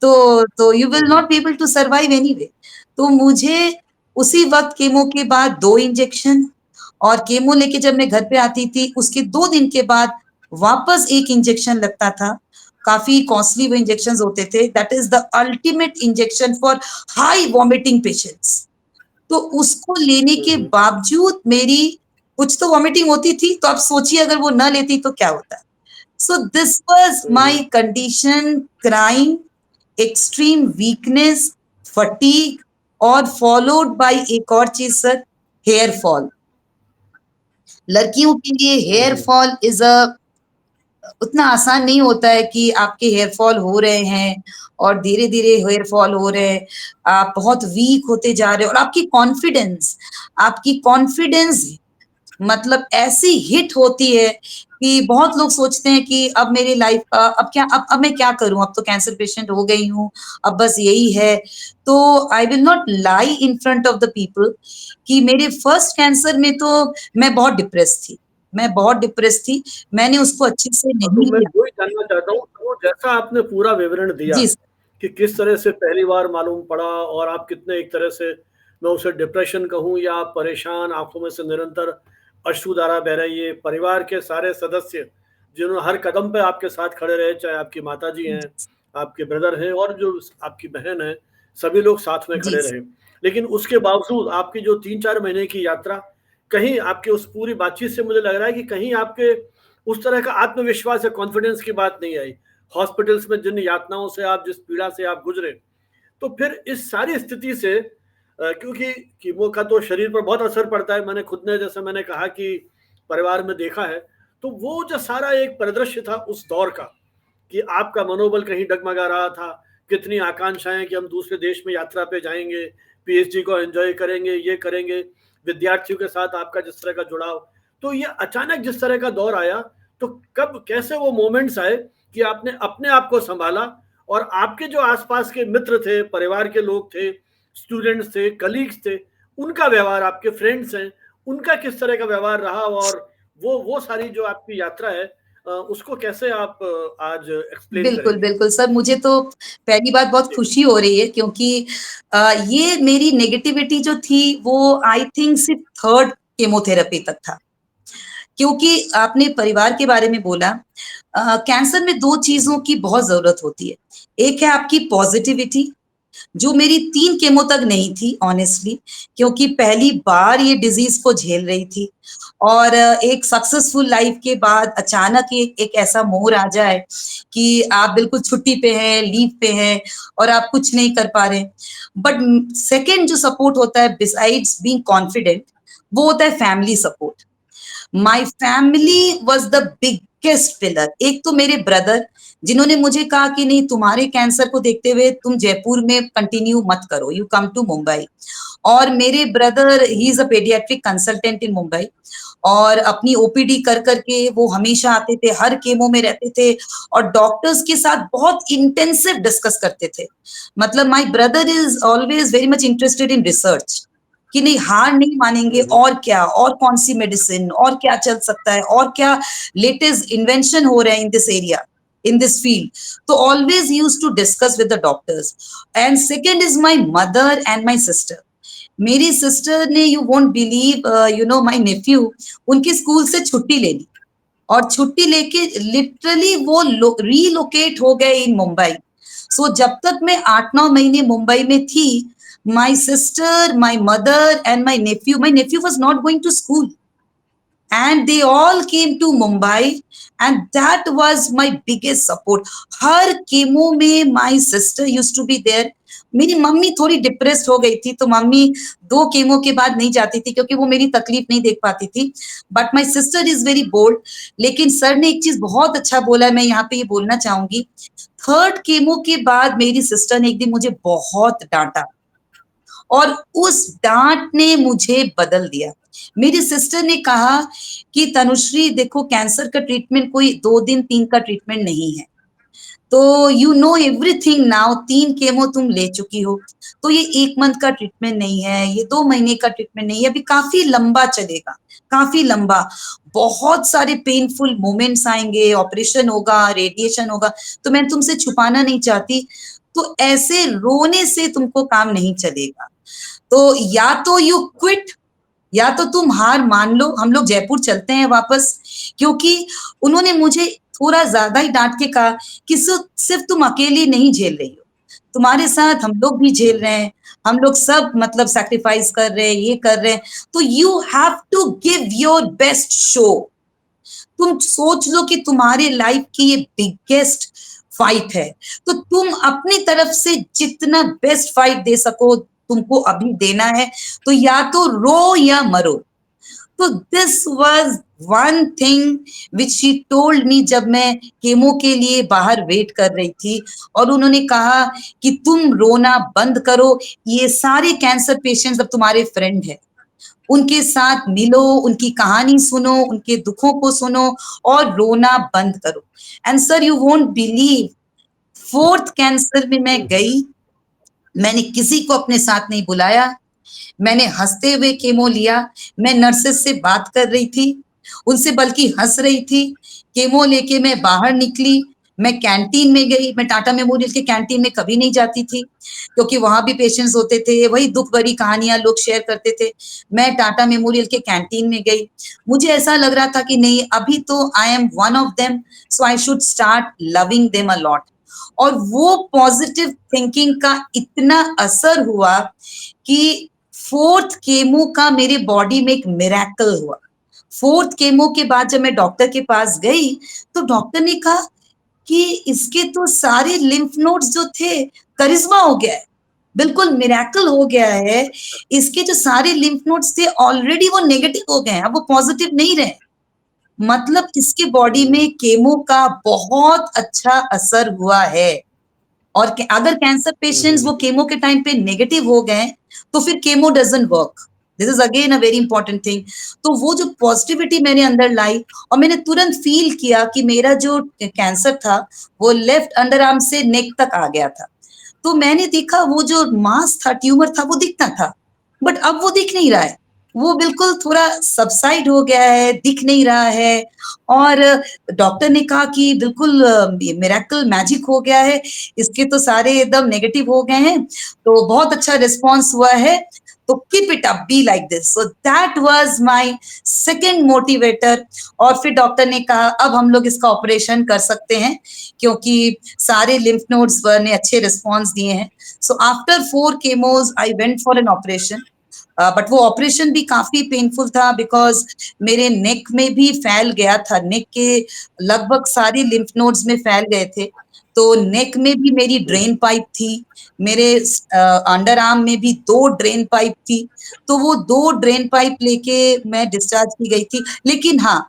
तो you will not be able to survive anyway. तो मुझे उसी वक्त केमो के बाद 2 इंजेक्शन, और केमो लेके जब मैं घर पे आती थी उसके 2 दिन के बाद वापस 1 इंजेक्शन लगता था। काफी कॉस्टली वो इंजेक्शन होते थे। That is the ultimate injection for high vomiting patients. तो उसको लेने के बावजूद मेरी कुछ तो वॉमिटिंग होती थी, तो आप सोचिए अगर वो ना लेती तो क्या होता। So this was my condition, crime, extreme weakness, fatigue, और फॉलोड बाय एक और चीज सर, हेयर फॉल। लड़कियों के लिए हेयर फॉल इज अ उतना आसान नहीं होता है कि आपके हेयर फॉल हो रहे हैं और धीरे धीरे हेयर फॉल हो रहे हैं, आप बहुत वीक होते जा रहे हो, और आपकी कॉन्फिडेंस मतलब ऐसी हिट होती है कि बहुत लोग सोचते हैं कि अब मेरी लाइफ का अब क्या, अब मैं क्या करूं, अब तो कैंसर पेशेंट हो गई हूं, अब बस यही है। तो I will not lie in front of the people कि मेरे फर्स्ट कैंसर में तो मैं बहुत डिप्रेस थी, मैं बहुत डिप्रेस थी, मैंने उसको अच्छे से
हाँ, तो
नहीं
मैं
लिया।
वही जानना चाहता हूँ, तो जैसा आपने पूरा विवरण दिया
जी
कि किस तरह से पहली बार मालूम पड़ा और आप कितने एक तरह से, मैं उसे डिप्रेशन कहूँ या आप परेशान, आंखों में से निरंतर अश्रुधारा बह रही है, परिवार के सारे सदस्य जिन्होंने हर कदम पे आपके साथ खड़े रहे, चाहे आपकी माता जी हैं, आपके ब्रदर हैं और जो आपकी बहन है, सभी लोग साथ में
जी
खड़े रहे। लेकिन उसके बावजूद आपकी जो 3-4 महीने की यात्रा, कहीं आपके उस पूरी बातचीत से मुझे लग रहा है कि कहीं आपके उस तरह का आत्मविश्वास या कॉन्फिडेंस की बात नहीं आई। हॉस्पिटल्स में जिन यातनाओं से आप, जिस पीड़ा से आप गुजरे, तो फिर इस सारी स्थिति से क्योंकि कीमो का तो शरीर पर बहुत असर पड़ता है, मैंने खुद ने, जैसे मैंने कहा कि परिवार में देखा है, तो वो जो सारा एक परिदृश्य था उस दौर का, कि आपका मनोबल कहीं डगमगा रहा था, कितनी आकांक्षाएं कि हम दूसरे देश में यात्रा पे जाएंगे, पीएचडी को एंजॉय करेंगे, ये करेंगे, विद्यार्थियों के साथ आपका जिस तरह का जुड़ाव, तो ये अचानक जिस तरह का दौर आया, तो कब कैसे वो मोमेंट्स आए कि आपने अपने आप को संभाला और आपके जो आसपास के मित्र थे, परिवार के लोग थे, स्टूडेंट्स थे, कलीग्स थे, उनका व्यवहार, आपके फ्रेंड्स हैं, उनका किस तरह का व्यवहार रहा, और वो सारी जो आपकी यात्रा है, उसको कैसे आप आज एक्सप्लेन
बिल्कुल,
करेंगे?
बिल्कुल सर, मुझे तो पहली बात बहुत
जी।
खुशी हो रही है क्योंकि ये मेरी नेगेटिविटी जो थी वो आई थिंक सिर्फ 3rd केमोथेरेपी तक था। क्योंकि आपने परिवार के बारे में बोला, कैंसर में 2 चीज़ों की बहुत ज़रूरत होती है। एक है आपकी पॉज़िटिविटी, जो मेरी 3 केमो तक नहीं थी ऑनेस्टली, क्योंकि पहली बार ये डिज़ीज़ को झेल रही थी, और एक सक्सेसफुल लाइफ़ के बाद अचानक एक एक ऐसा मोड़ आ जाए कि आप बिल्कुल छुट्टी पे हैं, लीव पे हैं और आप कुछ नहीं कर पा रहे हैं। बट सेकंड जो सपोर्ट होता है बिसाइड्स बीइंग कॉन्फिडेंट, वो होता है family support. My family was the biggest pillar. एक तो मेरे ब्रदर, जिन्होंने मुझे कहा कि नहीं, तुम्हारे कैंसर को देखते हुए तुम जयपुर में कंटिन्यू मत करो, यू कम टू मुंबई। और मेरे brother, he is a paediatric consultant इन मुंबई, और अपनी ओपीडी कर करके वो हमेशा आते थे, हर केमो में रहते थे और डॉक्टर्स के साथ बहुत इंटेंसिव डिस्कस करते थे। मतलब my brother is always very much interested in research, कि नहीं, हार नहीं मानेंगे, और क्या, और कौन सी मेडिसिन, और क्या चल सकता है, और क्या लेटेस्ट इन्वेंशन हो रहे हैं in this area, in this field. So always used to discuss with the doctors. And second is my mother and my sister. मेरी सिस्टर ने, you won't believe, you know my Neiphiu, उनके school से छुट्टी ले ली और छुट्टी लेके लिटरली वो रीलोकेट हो गए इन मुंबई। सो जब तक मैं 8-9 महीने मुंबई में थी, my sister, my mother, and my nephew. My nephew was not going to school, and they all came to Mumbai, and that was my biggest support. Her chemo में my sister used to be there. मेरी mummy थोड़ी depressed हो गई थी, तो mummy 2 chemo के बाद नहीं जाती थी क्योंकि वो मेरी तकलीफ नहीं देख पाती थी. But my sister is very bold. लेकिन सर ने एक चीज बहुत अच्छा बोला है, मैं यहाँ पे ये बोलना चाहूंगी. 3rd केमो के बाद मेरी सिस्टर ने एक दिन मुझे बहुत डांटा, और उस डांट ने मुझे बदल दिया. मेरी सिस्टर ने कहा कि तनुश्री देखो, कैंसर का ट्रीटमेंट कोई 2 दिन 3 का ट्रीटमेंट नहीं है, तो you know everything now. 3 chemo तुम ले चुकी हो, तो ये 1 मंथ का ट्रीटमेंट नहीं है, ये 2 महीने का ट्रीटमेंट नहीं है, अभी काफी लंबा चलेगा, काफी लंबा. बहुत सारे पेनफुल मोमेंट्स आएंगे, ऑपरेशन होगा, रेडिएशन होगा, तो मैं तुमसे छुपाना नहीं चाहती. तो ऐसे रोने से तुमको काम नहीं चलेगा, तो या तो यू क्विट, या तो तुम हार मान लो, हम लोग जयपुर चलते हैं वापस. क्योंकि उन्होंने मुझे थोड़ा ज्यादा ही डांट के कहा कि सिर्फ तुम अकेली नहीं झेल रही हो, तुम्हारे साथ हम लोग भी झेल रहे हैं, हम लोग सब मतलब सैक्रिफाइस कर रहे हैं, ये कर रहे हैं, तो you have to give your best show. तुम सोच लो कि तुम्हारे लाइफ की ये बिगेस्ट फाइट है, तो तुम अपनी तरफ से जितना बेस्ट फाइट दे सको तुमको अभी देना है, तो या तो रो या मरो. तो this was one thing which she told me जब मैं केमो के लिए बाहर वेट कर रही थी, और उन्होंने कहा कि तुम रोना बंद करो, ये सारे कैंसर पेशेंट्स अब तुम्हारे फ्रेंड है, उनके साथ मिलो, उनकी कहानी सुनो, उनके दुखों को सुनो और रोना बंद करो. And sir you won't believe, 4th cancer में मैं गई, मैंने किसी को अपने साथ नहीं बुलाया, मैंने हंसते हुए केमो लिया. मैं नर्सेस से बात कर रही थी, उनसे बल्कि हंस रही थी. केमो लेके मैं बाहर निकली, मैं कैंटीन में गई. मैं टाटा मेमोरियल के कैंटीन में कभी नहीं जाती थी क्योंकि वहां भी पेशेंट्स होते थे, वही दुख भरी कहानियां लोग शेयर करते थे. मैं टाटा मेमोरियल के कैंटीन में गई, मुझे ऐसा लग रहा था कि नहीं, अभी तो I M one of them, so I should start loving them a lot. और वो पॉजिटिव थिंकिंग का इतना असर हुआ कि 4th केमो का मेरे बॉडी में एक मिरेकल हुआ. 4th केमो के बाद जब मैं डॉक्टर के पास गई, तो डॉक्टर ने कहा कि इसके तो सारे लिम्फ नोड्स जो थे, करिश्मा हो गया है, बिल्कुल मिरेकल हो गया है. इसके जो सारे लिम्फ नोड्स थे ऑलरेडी वो नेगेटिव हो गए हैं, अब वो पॉजिटिव नहीं रहे. मतलब इसके बॉडी में केमो का बहुत अच्छा असर हुआ है. और अगर कैंसर पेशेंट्स वो केमो के टाइम पे नेगेटिव हो गए, तो फिर chemo doesn't work. This is again a very important thing. तो वो जो पॉजिटिविटी मैंने अंदर लाई, और मैंने तुरंत फील किया कि मेरा जो कैंसर था वो लेफ्ट अंडर आर्म से नेक तक आ गया था. तो मैंने देखा वो जो मास था, ट्यूमर था, वो दिखता था, बट अब वो दिख नहीं रहा है, वो बिल्कुल थोड़ा सबसाइड हो गया है, दिख नहीं रहा है. और डॉक्टर ने कहा कि बिल्कुल मिरेकल मैजिक हो गया है, इसके तो सारे एकदम नेगेटिव हो गए हैं, तो बहुत अच्छा रिस्पॉन्स हुआ है, तो keep it up, be like this. So that was my second motivator. और फिर डॉक्टर ने कहा अब हम लोग इसका ऑपरेशन कर सकते हैं, क्योंकि सारे लिम्फ नोड्स ने अच्छे रिस्पॉन्स दिए हैं. So after 4 chemos I went for an operation. But वो ऑपरेशन भी काफी पेनफुल था, बिकॉज मेरे नेक में भी फैल गया था, नेक के लगभग सारे लिम्फ नोड्स में फैल गए थे, तो नेक में भी मेरी ड्रेन पाइप थी, मेरे अंडर आर्म में भी 2 ड्रेन पाइप थी. तो वो 2 ड्रेन पाइप लेके मैं डिस्चार्ज की गई थी. लेकिन हाँ,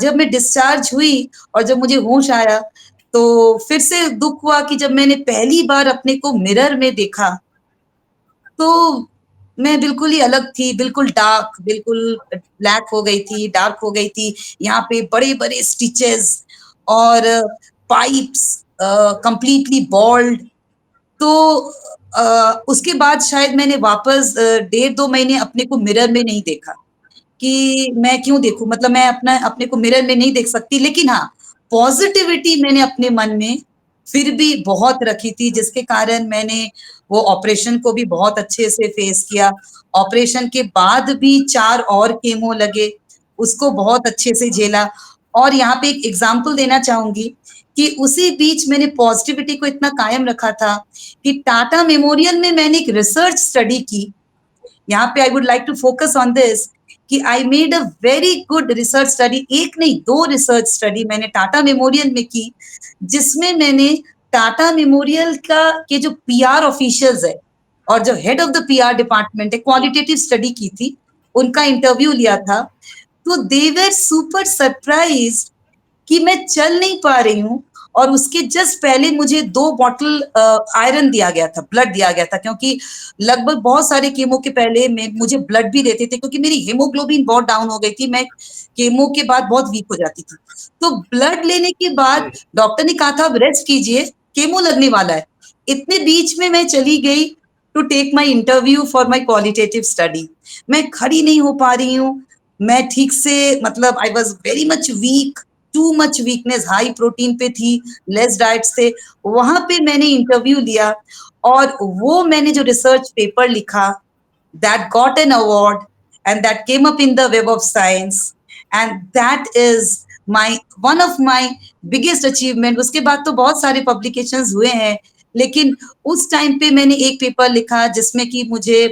जब मैं डिस्चार्ज हुई और जब मुझे होश आया, तो फिर से दुख हुआ कि जब मैंने पहली बार अपने को मिरर में देखा, तो मैं बिल्कुल ही अलग थी, बिल्कुल डार्क, बिल्कुल ब्लैक हो गई थी, डार्क हो गई थी. यहाँ पे बड़े-बड़े स्टिचेस और पाइप्स, कंप्लीटली बॉल्ड. तो उसके बाद शायद मैंने वापस 1.5-2 महीने अपने को मिरर में नहीं देखा कि मैं क्यों देखूं, मतलब मैं अपने को मिरर में नहीं देख सकती. लेकिन हाँ, पॉजिटिविटी मैंने अपने मन में फिर भी बहुत रखी थी, जिसके कारण मैंने वो ऑपरेशन को भी बहुत अच्छे से फेस किया. ऑपरेशन के बाद भी 4 और केमो लगे, उसको बहुत अच्छे से झेला. और यहाँ पे एक एग्जाम्पल देना चाहूंगी कि उसी बीच मैंने पॉजिटिविटी को इतना कायम रखा था कि टाटा मेमोरियल में मैंने एक रिसर्च स्टडी की। यहाँ पे I would like to focus on this कि I made a very good research study, एक नहीं 2 रिसर्च स्टडी मैंने टाटा मेमोरियल में की, जिसमें मैंने टाटा मेमोरियल का के जो पीआर ऑफिशियल्स है और जो head of the PR department है, क्वालिटेटिव स्टडी की थी, उनका इंटरव्यू लिया था। तो दे वर सुपर सरप्राइज्ड कि मैं चल नहीं पा रही हूँ, और उसके जस्ट पहले मुझे 2 बॉटल आयरन दिया गया था, ब्लड दिया गया था, क्योंकि लगभग बहुत सारे केमो के पहले में मुझे ब्लड भी देते थे, क्योंकि मेरी हेमोग्लोबिन बहुत डाउन हो गई थी, मैं केमो के बाद बहुत वीक हो जाती थी। तो ब्लड लेने के बाद डॉक्टर ने कहा था अब रेस्ट कीजिए, केमो लगने वाला है। इतने बीच में मैं चली गई to take my interview for my qualitative study. मैं खड़ी नहीं हो पा रही हूँ, मैं ठीक से, मतलब I was very much weak, too much weakness, high protein पे थी, लेस डाइट से। वहां पे मैंने इंटरव्यू लिया, और वो मैंने जो रिसर्च पेपर लिखा, that got an award and that came up in the web of science, and that is my one of my biggest achievement। उसके बाद तो बहुत सारे पब्लिकेशंस हुए हैं, लेकिन उस टाइम पे मैंने एक पेपर लिखा जिसमें कि मुझे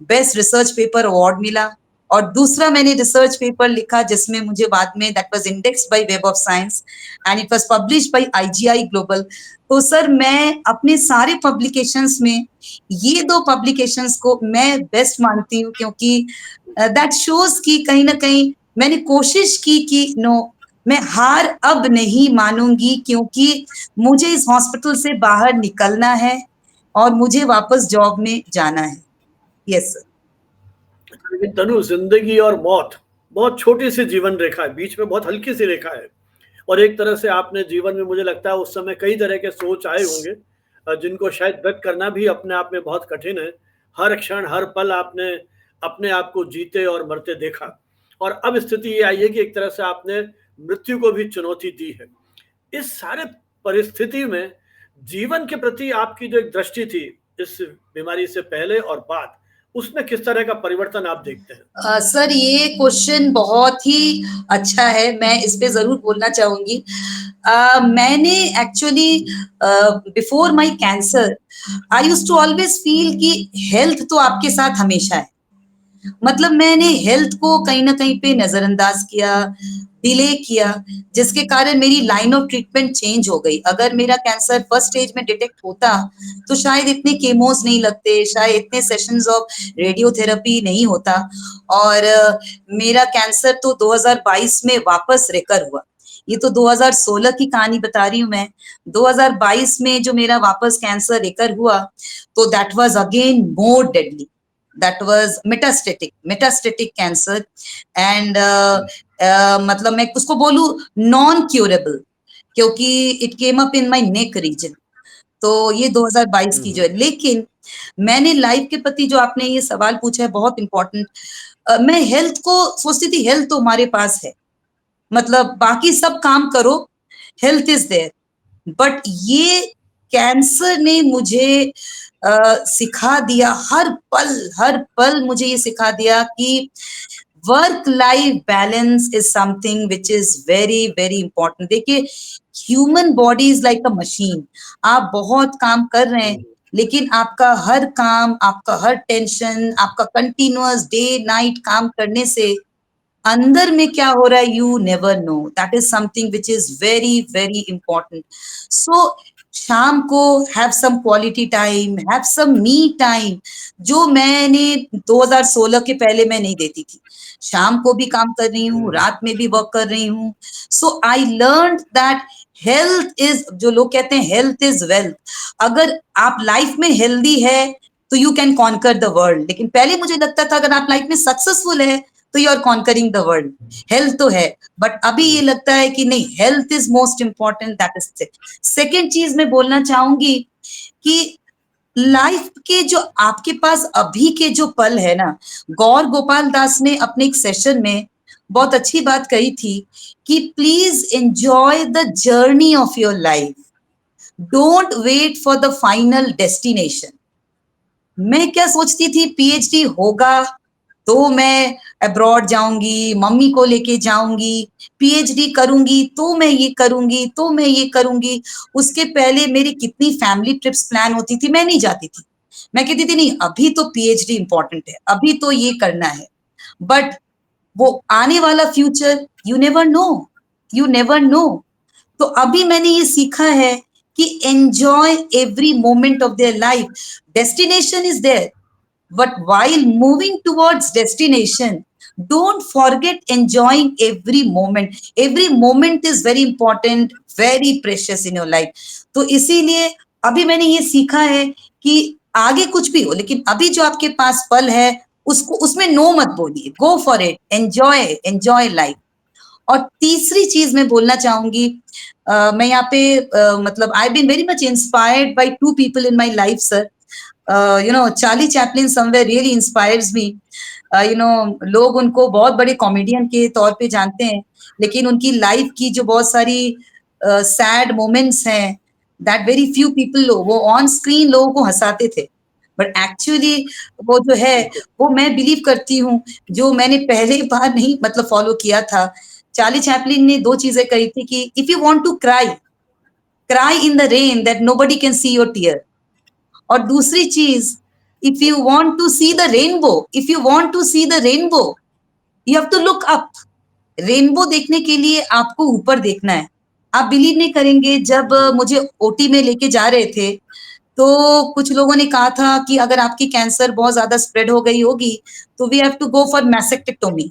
बेस्ट रिसर्च पेपर अवार्ड मिला, और दूसरा मैंने रिसर्च पेपर लिखा जिसमें मुझे बाद में that was indexed by Web of Science and it was published by IGI Global. तो सर मैं अपने सारे पब्लिकेशंस में ये 2 पब्लिकेशंस को मैं बेस्ट मानती हूँ, क्योंकि दैट शोज कि कहीं ना कहीं मैंने कोशिश की कि नो, मैं हार अब नहीं मानूंगी, क्योंकि मुझे इस हॉस्पिटल से बाहर निकलना है और मुझे वापस जॉब में जाना है। Yes sir.
लेकिन तनु, जिंदगी और मौत बहुत छोटी सी जीवन रेखा है, बीच में बहुत हल्की सी रेखा है। और एक तरह से आपने जीवन में, मुझे लगता है उस समय कई तरह के सोच आए होंगे जिनको शायद व्यक्त करना भी अपने आप में बहुत कठिन है। हर क्षण हर पल आपने अपने आप को जीते और मरते देखा, और अब स्थिति ये आई है कि एक तरह से आपने मृत्यु को भी चुनौती दी है। इस सारे परिस्थिति में जीवन के प्रति आपकी जो एक दृष्टि थी इस बीमारी से पहले और बाद, उसमें किस तरह का परिवर्तन आप देखते हैं?
सर ये क्वेश्चन बहुत ही अच्छा है, मैं इस पे जरूर बोलना चाहूंगी। मैंने actually before my cancer I used to always feel कि हेल्थ तो आपके साथ हमेशा है, मतलब मैंने हेल्थ को कहीं ना कहीं पे नजरअंदाज किया, डिले किया, जिसके कारण मेरी लाइन ऑफ ट्रीटमेंट चेंज हो गई। अगर मेरा कैंसर फर्स्ट स्टेज में डिटेक्ट होता तो शायद इतने केमोस नहीं लगते, शायद इतने सेशंस ऑफ रेडियोथेरेपी नहीं होता, और मेरा कैंसर तो 2022 में वापस रिकर हुआ। ये तो 2016 की कहानी बता रही हूँ मैं। 2022 में जो मेरा वापस कैंसर रिकर हुआ, तो that was again more deadly, that was metastatic cancer, and मतलब मैं उसको बोलूं नॉन क्यूरेबल, क्योंकि it came up in my neck region. तो ये 2022 की जो है, लेकिन मैंने लाइफ के प्रति जो आपने ये सवाल पूछा है बहुत इंपॉर्टेंट, मैं हेल्थ को सोचती थी, हेल्थ तो हमारे पास है, मतलब बाकी सब काम करो, हेल्थ इज देयर। बट ये कैंसर ने मुझे सिखा दिया, हर पल मुझे ये सिखा दिया कि work life balance is something which is very very important. देखिए, human body is like a machine, आप बहुत काम कर रहे हैं, लेकिन आपका हर काम, आपका हर टेंशन, आपका कंटिन्यूअस डे नाइट काम करने से अंदर में क्या हो रहा है, you never know. That is something which is very very important. So शाम को have some quality time, have some me time, जो मैंने 2016 के पहले मैं नहीं देती थी। शाम को भी काम कर रही हूँ, रात में भी वर्क कर रही हूँ। So I learn that health is, जो लोग कहते हैं हेल्थ इज वेल्थ, अगर आप लाइफ में हेल्दी है तो you can conquer the world. लेकिन पहले मुझे लगता था अगर आप लाइफ में सक्सेसफुल है तो you are conquering the world. Health तो है, बट अभी ये लगता है कि नहीं, health is most important, that is. Second चीज मैं बोलना चाहूंगी कि लाइफ के जो आपके पास अभी के जो पल है ना, गौर गोपाल दास ने अपने एक सेशन में बहुत अच्छी बात कही थी कि please enjoy the journey of your life, don't wait for the final destination. मैं क्या सोचती थी, पीएचडी होगा, तो मैं अब्रॉड जाऊंगी, मम्मी को लेके जाऊंगी, पीएचडी करूंगी, तो मैं ये करूंगी, तो मैं ये करूंगी। उसके पहले मेरी कितनी फैमिली ट्रिप्स प्लान होती थी, मैं नहीं जाती थी। मैं कहती थी नहीं, अभी तो पीएचडी इंपॉर्टेंट है, अभी तो ये करना है। बट वो आने वाला future, you never know, you never know. तो अभी मैंने ये सीखा है कि enjoy every moment of their life. Destination is there, but while moving towards destination, don't forget enjoying every moment. Every moment is very important, very precious in your life. तो इसीलिए अभी मैंने ये सीखा है कि आगे कुछ भी हो, लेकिन अभी जो आपके पास पल है उसको, उसमें नो मत बोलिए, go for it, enjoy, enjoy life. और तीसरी चीज मैं बोलना चाहूंगी, मैं यहाँ पे मतलब I been very much inspired by two people in my life sir. Charlie Chaplin somewhere really inspires me. लोग उनको बहुत बड़े कॉमेडियन के तौर पे जानते हैं, लेकिन उनकी लाइफ की जो बहुत सारी सैड मोमेंट्स हैं, दैट वेरी फ्यू पीपल, वो ऑन स्क्रीन लोगों को हंसाते थे, बट एक्चुअली वो जो है, वो मैं बिलीव करती हूँ, जो मैंने पहले बार नहीं मतलब फॉलो किया था। चार्ली चैपलिन ने दो चीजें कही थी कि if you want to cry, cry in the rain that nobody can see your tear. और दूसरी चीज, if you want to see the rainbow, if you want to see the rainbow, you have to look up. Rainbow देखने के लिए आपको ऊपर देखना है। आप बिलीव नहीं करेंगे, जब मुझे ओटी में लेके जा रहे थे, तो कुछ लोगों ने कहा था कि अगर आपकी कैंसर बहुत ज्यादा स्प्रेड हो गई होगी तो we have to go for mastectomy.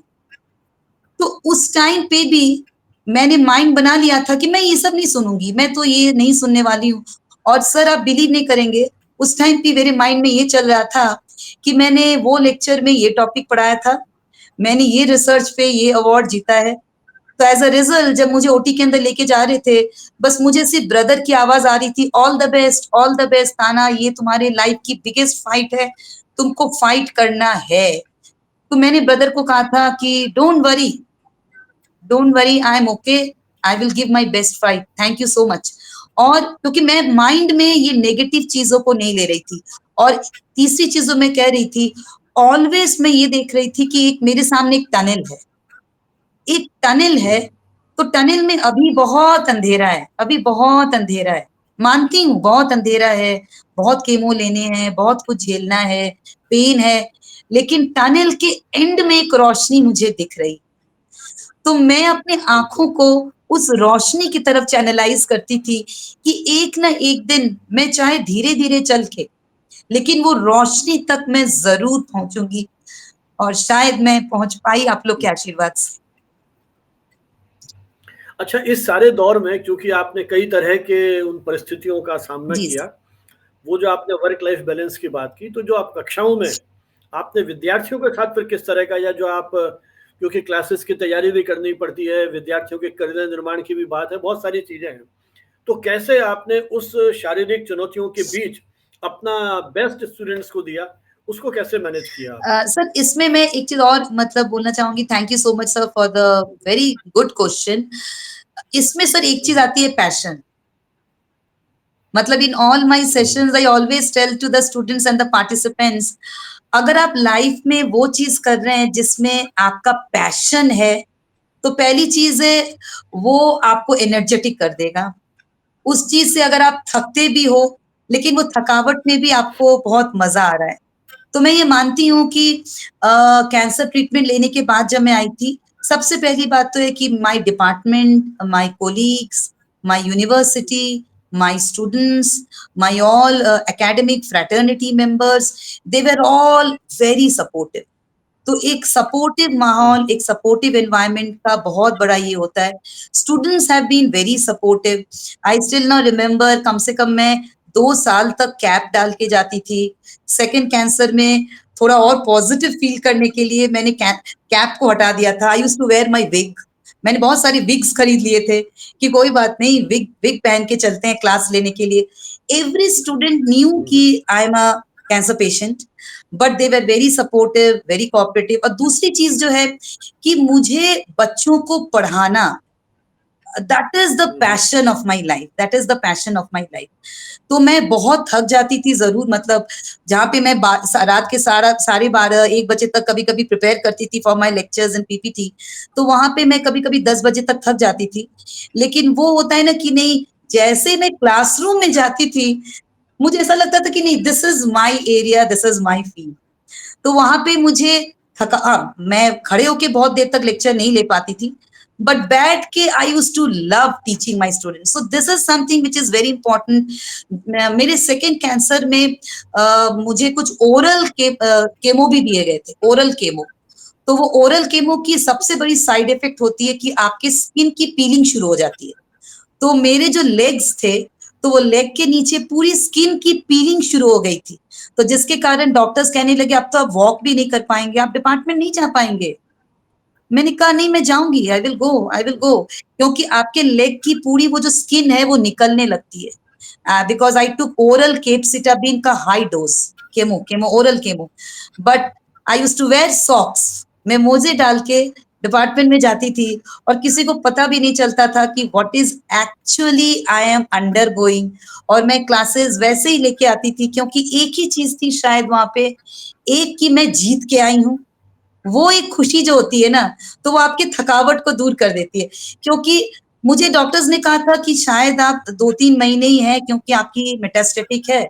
तो उस टाइम पे भी मैंने माइंड बना लिया था कि मैं ये सब नहीं सुनूंगी, मैं तो ये नहीं सुनने वाली हूँ। और सर आप बिलीव नहीं करेंगे, उस टाइम पे मेरे माइंड में ये चल रहा था कि मैंने वो लेक्चर में ये टॉपिक पढ़ाया था, मैंने ये रिसर्च पे ये अवार्ड जीता है। तो एज अ रिजल्ट जब मुझे ओटी के अंदर लेके जा रहे थे, बस मुझे सिर्फ ब्रदर की आवाज आ रही थी, all the best, all the best ताना, ये तुम्हारे लाइफ की बिगेस्ट फाइट है, तुमको फाइट करना है। तो मैंने ब्रदर को कहा था कि don't worry, don't worry, I am okay, I will give my best fight, thank you so much. और क्योंकि मैं माइंड में ये नेगेटिव चीजों को नहीं ले रही थी। और तीसरी चीजों में कह रही थी, ऑलवेज मैं ये देख रही थी कि एक मेरे सामने एक टनल है, एक टनल है। तो टनल में अभी बहुत अंधेरा है, अभी बहुत अंधेरा है, मानती हूँ बहुत अंधेरा है, बहुत केमो लेने हैं, बहुत कुछ झेलना है, पेन है, लेकिन टनल के एंड में एक रोशनी मुझे दिख रही। तो मैं अपने आंखों को उस रोशनी की तरफ चैनलाइज करती थी कि एक ना एक दिन मैं चाहे धीरे धीरे चल के, लेकिन वो रोशनी तक मैं जरूर पहुंचूंगी। और शायद मैं पहुंच पाई आप लोग के आशीर्वाद से।
अच्छा, इस सारे दौर में क्योंकि आपने कई तरह के उन परिस्थितियों का सामना
जी
किया, वो जो आपने वर्क लाइफ बैलेंस की बात की, तो जो आप कक्षाओं में आपने विद्यार्थियों के साथ फिर किस तरह का, या जो आप, क्योंकि क्लासेस की तैयारी भी करनी पड़ती है, विद्यार्थियों के करियर निर्माण की भी बात है, बहुत सारी चीजें हैं, तो कैसे आपने उस शारीरिक चुनौतियों के बीच अपना बेस्ट स्टूडेंट्स को दिया, उसको कैसे मैनेज किया आपने?
सर इसमें मैं एक चीज और मतलब बोलना चाहूंगी, thank you so much sir for the very good question. इसमें सर एक चीज आती है, पैशन। मतलब in all my sessions I always tell to the students and the participants, अगर आप लाइफ में वो चीज कर रहे हैं जिसमें आपका पैशन है, तो पहली चीज है वो आपको एनर्जेटिक कर देगा। उस चीज से अगर आप थकते भी हो, लेकिन वो थकावट में भी आपको बहुत मजा आ रहा है। तो मैं ये मानती हूँ कि कैंसर ट्रीटमेंट लेने के बाद जब मैं आई थी, सबसे पहली बात तो है कि my department, my colleagues, my university, my students, my all academic fraternity members, they were all very supportive. तो एक सपोर्टिव माहौल, एक सपोर्टिव एनवायरनमेंट का बहुत बड़ा ये होता है। Students have been very supportive. I still not remember, कम से कम मैं 2 साल तक कैप डाल के जाती थी। सेकंड कैंसर में थोड़ा और पॉजिटिव फील करने के लिए मैंने कैप को हटा दिया था। I used to wear my wig. मैंने बहुत सारे विग्स खरीद लिए थे कि कोई बात नहीं, विग विग पहन के चलते हैं क्लास लेने के लिए। एवरी स्टूडेंट न्यू कि I am a cancer patient, but they were very supportive, very cooperative. और दूसरी चीज जो है कि मुझे बच्चों को पढ़ाना, that is the passion of my life, that is the passion of my life. तो मैं बहुत थक जाती थी जरूर, मतलब जहाँ पे मैं रात के साढ़े 12-1 बजे तक कभी कभी प्रिपेयर करती थी for my lectures and PPT, तो वहां पे मैं कभी कभी 10 बजे तक थक जाती थी। लेकिन वो होता है ना कि नहीं, जैसे मैं क्लासरूम में जाती थी मुझे ऐसा लगता था कि नहीं, this is my area, this is my field. तो वहां पे मुझे मैं खड़े होके बहुत देर तक लेक्चर नहीं ले पाती थी, बट बैठ के I use to love teaching my student. So this is something which is very important. मेरे सेकेंड कैंसर में मुझे कुछ ओरल केमो भी दिए गए थे, ओरल केमो। तो वो ओरल केमो की सबसे बड़ी साइड इफेक्ट होती है कि आपके स्किन की पीलिंग शुरू हो जाती है। तो मेरे जो लेग्स थे, तो वो लेग के नीचे पूरी स्किन की पीलिंग शुरू हो गई थी, तो जिसके कारण डॉक्टर्स कहने लगे अब तो आप वॉक भी नहीं कर पाएंगे, आप डिपार्टमेंट नहीं जा पाएंगे। मैंने कहा नहीं, मैं जाऊंगी, I will go, I will go, क्योंकि आपके लेग की पूरी वो जो स्किन है वो निकलने लगती है। Because I took oral capecitabine का high dose chemo oral chemo, but I use to wear socks. मैं मोजे डाल के डिपार्टमेंट में जाती थी और किसी को पता भी नहीं चलता था कि what is actually I am under going. और मैं क्लासेस वैसे ही लेके आती थी, क्योंकि एक ही चीज थी शायद वहां पे, एक की मैं जीत के आई हूँ। वो एक खुशी जो होती है ना, तो वो आपकी थकावट को दूर कर देती है। क्योंकि मुझे डॉक्टर्स ने कहा था कि शायद आप 2-3 महीने ही है, क्योंकि आपकी मेटास्टेटिक है।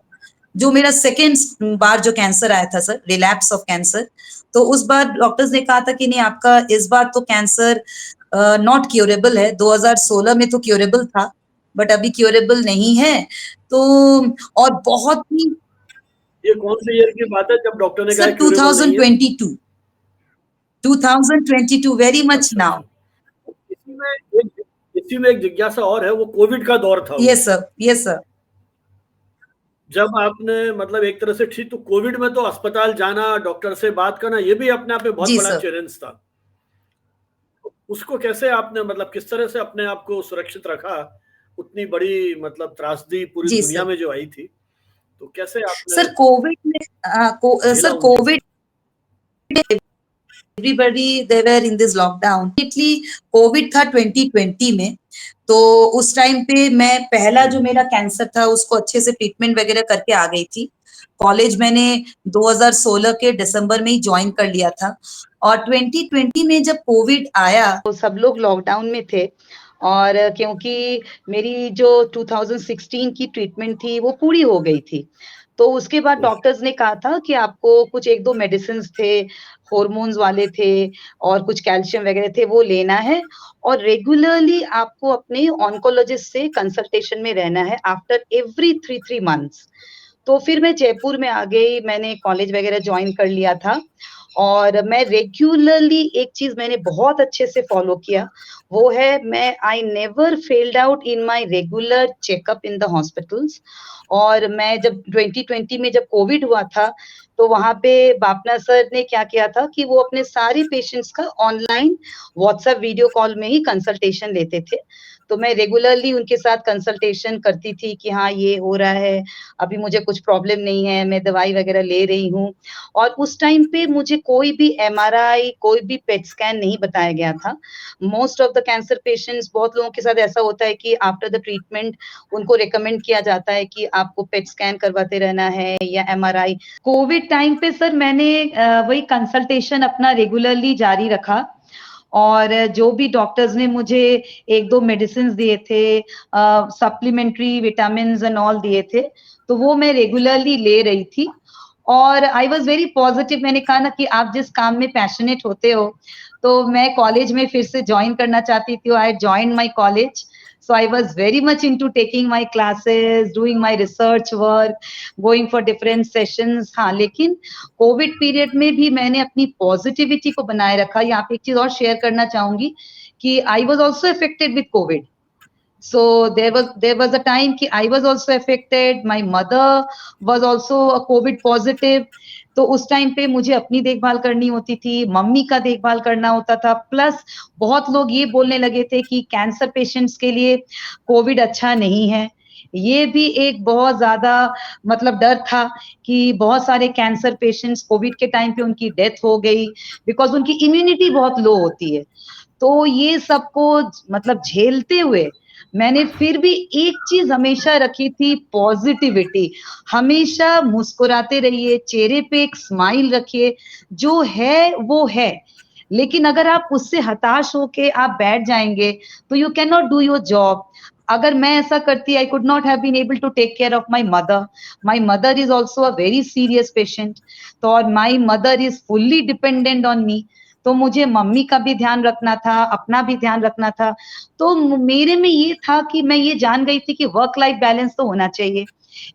जो मेरा सेकेंड बार जो कैंसर आया था सर, रिलैप्स ऑफ कैंसर, तो उस बार डॉक्टर्स ने कहा था कि नहीं, आपका इस बार तो कैंसर नॉट क्योरेबल है। 2016 में तो क्योरेबल था, बट अभी क्योरेबल नहीं है। तो और बहुत ही,
ये कौन से ईयर की बात है जब डॉक्टर ने कहा
सर
क्यूरेबल नहीं है?
2022 वेरी मच
अच्छा
नाउ।
अच्छा। इसी में एक जिज्ञासा और है, वो कोविड का दौर था वो।
Yes sir, yes sir.
जब आपने मतलब एक तरह से ठीक, तो कोविड में तो अस्पताल जाना, डॉक्टर से बात करना, ये भी अपने आप में बहुत
जी
बड़ा
सर।
चैलेंज था। उसको कैसे आपने मतलब किस तरह से अपने आप को सुरक्षित रखा? उतनी बड़ी मतलब त्रासदी पूरी
जी
दुनिया
सर।
में जो आई थी, तो कैसे आपने
सर कोविड में
झेला
सर
उन चीजों
Covid, everybody they were in this lockdown. Covid था 2020 में, तो उस टाइम पे मैं पहला जो मेरा कैंसर था उसको अच्छे से ट्रीटमेंट वगैरह करके आ गई थी। कॉलेज मैंने 2016 के दिसंबर में ही ज्वाइन कर लिया था, और 2020 में जब कोविड आया तो सब लोग लॉकडाउन में थे। और क्योंकि मेरी जो 2016 की ट्रीटमेंट थी वो पूरी हो गई थी, तो उसके बाद डॉक्टर्स ने कहा था कि आपको कुछ 1-2 मेडिसिन्स थे, हॉर्मोन्स वाले थे और कुछ कैल्शियम वगैरह थे, वो लेना है और रेगुलरली आपको अपने ऑन्कोलॉजिस्ट से कंसल्टेशन में रहना है आफ्टर एवरी 3 मंथ्स। तो फिर मैं जयपुर में आ गई, मैंने कॉलेज वगैरह जॉइन कर लिया था और मैं रेगुलरली एक चीज़ मैंने बहुत अच्छे से फॉलो किया, वो है मैं I never failed out in my regular checkup in the hospitals. और मैं जब 2020 में जब कोविड हुआ था, तो वहाँ पे बापना सर ने क्या किया था कि वो अपने सारे पेशेंट्स का ऑनलाइन व्हाट्सएप वीडियो कॉल में ही कंसल्टेशन लेते थे। तो मैं रेगुलरली उनके साथ कंसल्टेशन करती थी कि हाँ, ये हो रहा है, अभी मुझे कुछ प्रॉब्लम नहीं है, मैं दवाई वगैरह ले रही हूँ। और उस टाइम पे मुझे कोई भी एमआरआई, कोई भी पेट स्कैन नहीं बताया गया था। Most of the cancer patients, बहुत लोगों के साथ ऐसा होता है कि आफ्टर द ट्रीटमेंट उनको रिकमेंड किया जाता है कि आपको पेट स्कैन करवाते रहना है या एमआरआई। कोविड टाइम पे सर मैंने वही कंसल्टेशन अपना रेगुलरली जारी रखा और जो भी डॉक्टर्स ने मुझे 1-2 मेडिसिन्स दिए थे, सप्लीमेंट्री विटामिन्स एंड ऑल दिए थे, तो वो मैं रेगुलरली ले रही थी और आई वाज़ वेरी पॉजिटिव। मैंने कहा ना कि आप जिस काम में पैशनेट होते हो, तो मैं कॉलेज में फिर से जॉइन करना चाहती थी। I joined my college, so I was very much into taking my classes, doing my research work, going for different sessions। हाँ, लेकिन कोविड पीरियड में भी मैंने अपनी पॉजिटिविटी को बनाए रखा। यहाँ पे एक चीज और शेयर करना चाहूंगी कि I was also affected with Covid. So there was a time कि I was also affected, my mother was also a COVID positive। तो उस टाइम पे मुझे अपनी देखभाल करनी होती थी, मम्मी का देखभाल करना होता था, प्लस बहुत लोग ये बोलने लगे थे कि कैंसर पेशेंट्स के लिए कोविड अच्छा नहीं है। ये भी एक बहुत ज्यादा मतलब डर था कि बहुत सारे कैंसर पेशेंट्स कोविड के टाइम पे उनकी डेथ हो गई, बिकॉज उनकी इम्यूनिटी बहुत लो होती है। तो ये सबको मतलब झेलते हुए मैंने फिर भी एक चीज हमेशा रखी थी, पॉजिटिविटी। हमेशा मुस्कुराते रहिए, चेहरे पे एक स्माइल रखिए, जो है वो है। लेकिन अगर आप उससे हताश होके आप बैठ जाएंगे तो you can not do your job. अगर मैं ऐसा करती, I could not have been able to take care of my mother. My mother is also a very serious patient, तो और my mother is fully dependent on me. तो मुझे mummy का भी ध्यान रखना था, अपना भी ध्यान रखना था। तो मेरे में ये था कि मैं ये जान गई थी कि वर्क लाइफ बैलेंस तो होना चाहिए,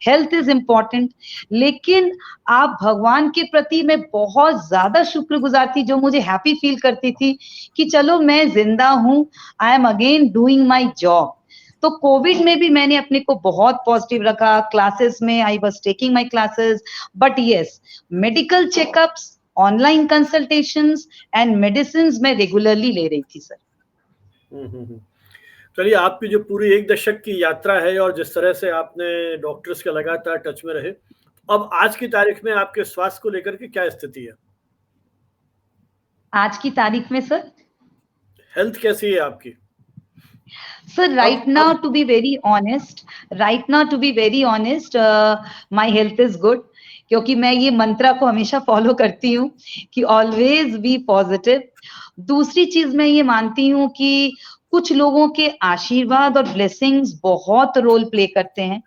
हेल्थ इज इम्पॉर्टेंट। लेकिन आप भगवान के प्रति मैं बहुत ज्यादा शुक्रगुजार थी, जो मुझे हैप्पी फील करती थी कि चलो मैं जिंदा हूं, I am again doing my job. तो कोविड में भी मैंने अपने को बहुत पॉजिटिव रखा, क्लासेस में I was taking my classes, but yes, medical checkups, online consultations and medicine मैं रेगुलरली ले रही थी सर।
चलिए, आपकी जो पूरी 1 दशक की यात्रा है और जिस तरह से आपने डॉक्टर्स के लगातार टच में रहे, अब आज की तारीख में आपके स्वास्थ्य को लेकर के क्या स्थिति है?
आज की तारीख में सर,
हेल्थ कैसी है आपकी?
सर
अब
राइट नाउ
अब
to be very honest, my health is good. क्योंकि मैं ये मंत्रा को हमेशा फॉलो करती हूँ कि ऑलवेज बी पॉजिटिव। दूसरी चीज मैं ये मानती हूँ कि कुछ लोगों के आशीर्वाद और ब्लेसिंग्स बहुत रोल प्ले करते हैं,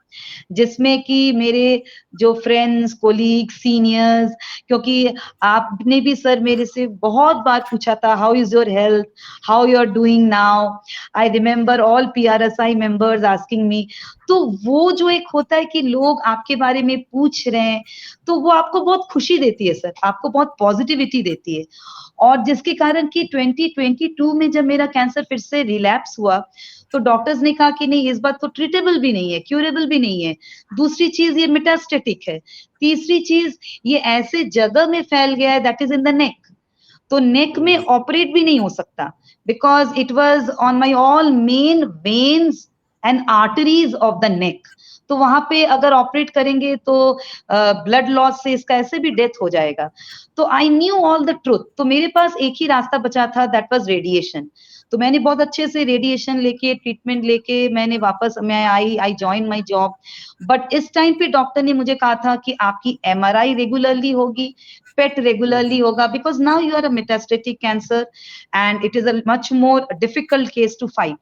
जिसमें कि मेरे जो फ्रेंड्स, कोलीग, सीनियर्स, क्योंकि आपने भी सर मेरे से बहुत बार पूछा था how is your health, how you are doing now. I remember all PRSI members asking me. तो वो जो एक होता है कि लोग आपके बारे में पूछ रहे हैं, तो वो आपको बहुत खुशी देती है सर, आपको बहुत पॉजिटिविटी देती है। और जिसके कारण कि 2022 में जब मेरा कैंसर फिर से रिलैप्स हुआ, तो डॉक्टर्स ने कहा कि नहीं, इस बात तो ट्रीटेबल भी नहीं है, क्यूरेबल भी नहीं है। दूसरी चीज ये मेटास्टेटिक है। तीसरी चीज ये ऐसे जगह में फैल गया है, that is in the neck. तो नेक में ऑपरेट भी नहीं हो सकता, because it was on my all main veins and arteries of the neck. तो वहां पे अगर ऑपरेट करेंगे तो ब्लड लॉस से इसका ऐसे भी डेथ हो जाएगा। तो I knew all the truth. तो मेरे पास एक ही रास्ता बचा था, दैट वाज रेडिएशन। तो मैंने बहुत अच्छे से रेडिएशन लेके, ट्रीटमेंट लेके मैंने वापस मैं I join my job. But इस टाइम पे डॉक्टर ने मुझे कहा था कि आपकी MRI रेगुलरली होगी, पेट रेगुलरली होगा, because now you are a metastatic cancer and it is a much more difficult case to fight.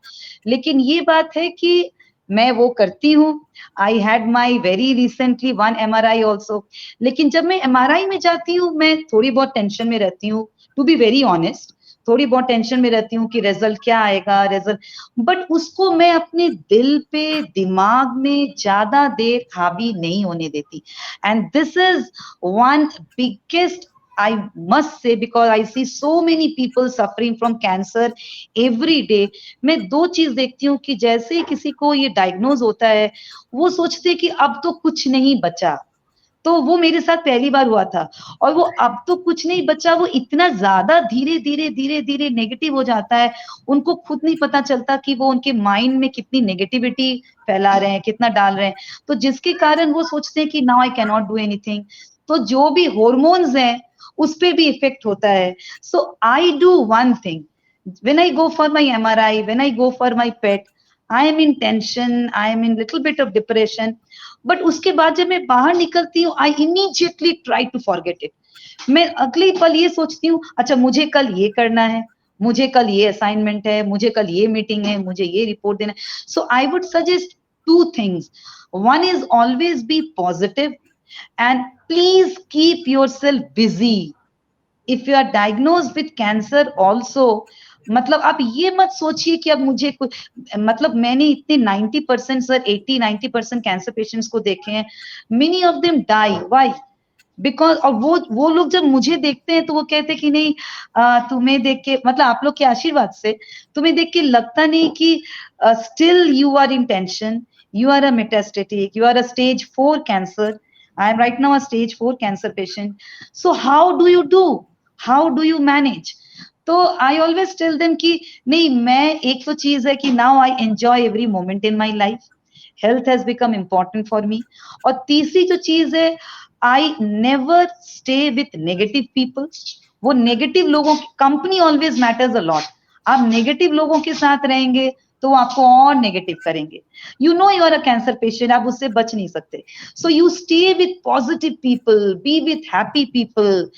लेकिन ये बात है कि मैं वो करती हूँ। I had my very recently 1 MRI also. लेकिन जब मैं MRI में जाती हूँ, मैं थोड़ी बहुत टेंशन में रहती हूँ, टू बी वेरी ऑनेस्ट। थोड़ी बहुत टेंशन में रहती हूँ कि रिजल्ट क्या आएगा, रिजल्ट। बट उसको मैं अपने दिल पे, दिमाग में ज्यादा देर हावी नहीं होने देती। And this is one biggest, I must say, because I see so many people suffering from cancer every day. मैं दो चीज देखती हूँ कि जैसे ही किसी को ये डायग्नोज होता है, वो सोचते हैं कि अब तो कुछ नहीं बचा। तो वो मेरे साथ पहली बार हुआ था, और वो अब तो कुछ नहीं बचा, वो इतना ज्यादा धीरे धीरे धीरे धीरे नेगेटिव हो जाता है, उनको खुद नहीं पता चलता कि वो उनके माइंड में कितनी नेगेटिविटी फैला रहे हैं, कितना डाल रहे हैं। तो जिसके कारण वो सोचते हैं कि now I can not do anything. तो जो भी हॉर्मोन्स हैं उस पे भी इफेक्ट होता है। So I do one thing, when I go for my MRI, when I go for my PET, I am in tension, I am in little bit of depression, but उसके बाद जब मैं बाहर निकलती हूँ, I immediately try to forget it. मैं अगले पल ये सोचती हूँ, अच्छा मुझे कल ये करना है, मुझे कल ये असाइनमेंट है, मुझे कल ये मीटिंग है, मुझे ये रिपोर्ट देना है। So I would suggest 2 things. One is always be positive and please keep yourself busy. If you are diagnosed with cancer also, मतलब आप ये मत सोचिए कि अब मुझे कुछ, मतलब मैंने इतने 90% सर, 80-90% कैंसर पेशेंट्स को देखे हैं, many of them die. Why? Because, और वो लोग जब मुझे देखते हैं तो वो कहते हैं कि नहीं, तुम्हें देख के, मतलब आप लोग के आशीर्वाद से तुम्हें देख के लगता नहीं कि still you are in tension, you are a metastatic, you are a stage 4 cancer. I am right now a stage 4 cancer patient. So how do you do, how do you manage? तो I always tell them कि नहीं, मैं, एक तो चीज है कि now I enjoy every moment in my life, health has become important for me. और तीसरी जो चीज है, I never stay with negative people. वो नेगेटिव लोगों की company always matters a lot.
आप नेगेटिव लोगों के साथ रहेंगे तो वो आपको और नेगेटिव करेंगे. You know you are a cancer patient, आप उससे बच नहीं सकते. So you stay with positive people, be with happy people,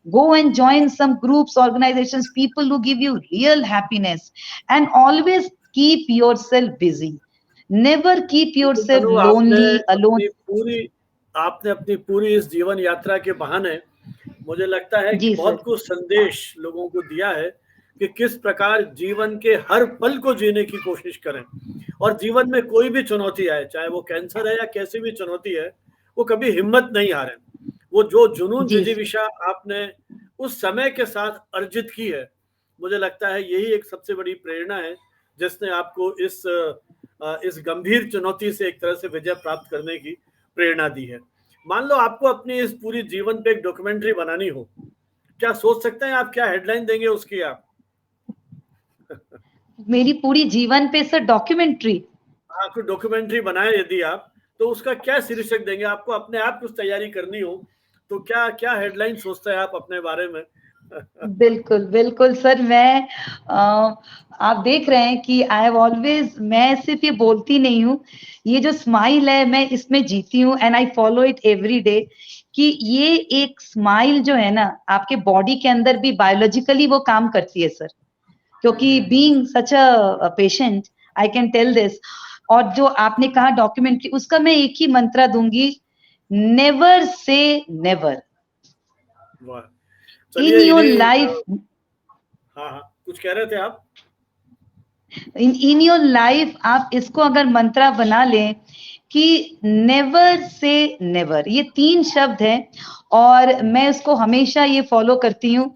go and join some groups, organizations, people who give you real happiness, and always keep yourself busy. Never keep
लेकिन
yourself
तनु,
lonely, alone.
आपने अपनी पूरी इस जीवन यात्रा के बहाने मुझे लगता है कि
जी
बहुत
सर.
कुछ संदेश लोगों को दिया है कि किस प्रकार जीवन के हर पल को जीने की कोशिश करें, और जीवन में कोई भी चुनौती आए, चाहे वो कैंसर है या कैसी भी चुनौती है, वो कभी हिम्मत नहीं हारें. वो जो जुनून
जी
जिजीविषा आपने उस समय के साथ अर्जित की है, मुझे लगता है यही एक सबसे बड़ी प्रेरणा है जिसने आपको इस गंभीर चुनौती से एक तरह से विजय प्राप्त करने की प्रेरणा दी है. मान लो आपको अपनी इस पूरी जीवन पे एक डॉक्यूमेंट्री बनानी हो, क्या सोच सकते हैं आप, क्या हेडलाइन देंगे उसकी आप?
मेरी पूरी जीवन पे सर डॉक्यूमेंट्री.
आपको डॉक्यूमेंट्री बनाए यदि आप, तो उसका क्या शीर्षक देंगे? आपको अपने आप कुछ तैयारी करनी हो तो क्या क्या हेडलाइन सोचते हैं आप अपने बारे में?
बिल्कुल बिल्कुल सर. मैं आप देख रहे हैं कि आई हैव ऑलवेज, मैं सिर्फ ये बोलती नहीं हूँ, ये जो स्माइल है मैं इसमें जीती हूँ, and I follow it every day. कि ये एक स्माइल जो है ना, आपके बॉडी के अंदर भी बायोलॉजिकली वो काम करती है सर. क्योंकि being such a patient I can tell this. और जो आपने कहा डॉक्यूमेंट्री, उसका मैं एक ही मंत्र दूंगी, नेवर से नेवर.
वाह,
इन
चलिए
योर
इन्हीं
लाइफ,
हाँ हाँ, कुछ कह रहे थे आप?
इन योर लाइफ आप इसको अगर मंत्रा बना लें कि नेवर से नेवर, ये 3 शब्द हैं, और मैं उसको हमेशा ये फॉलो करती हूँ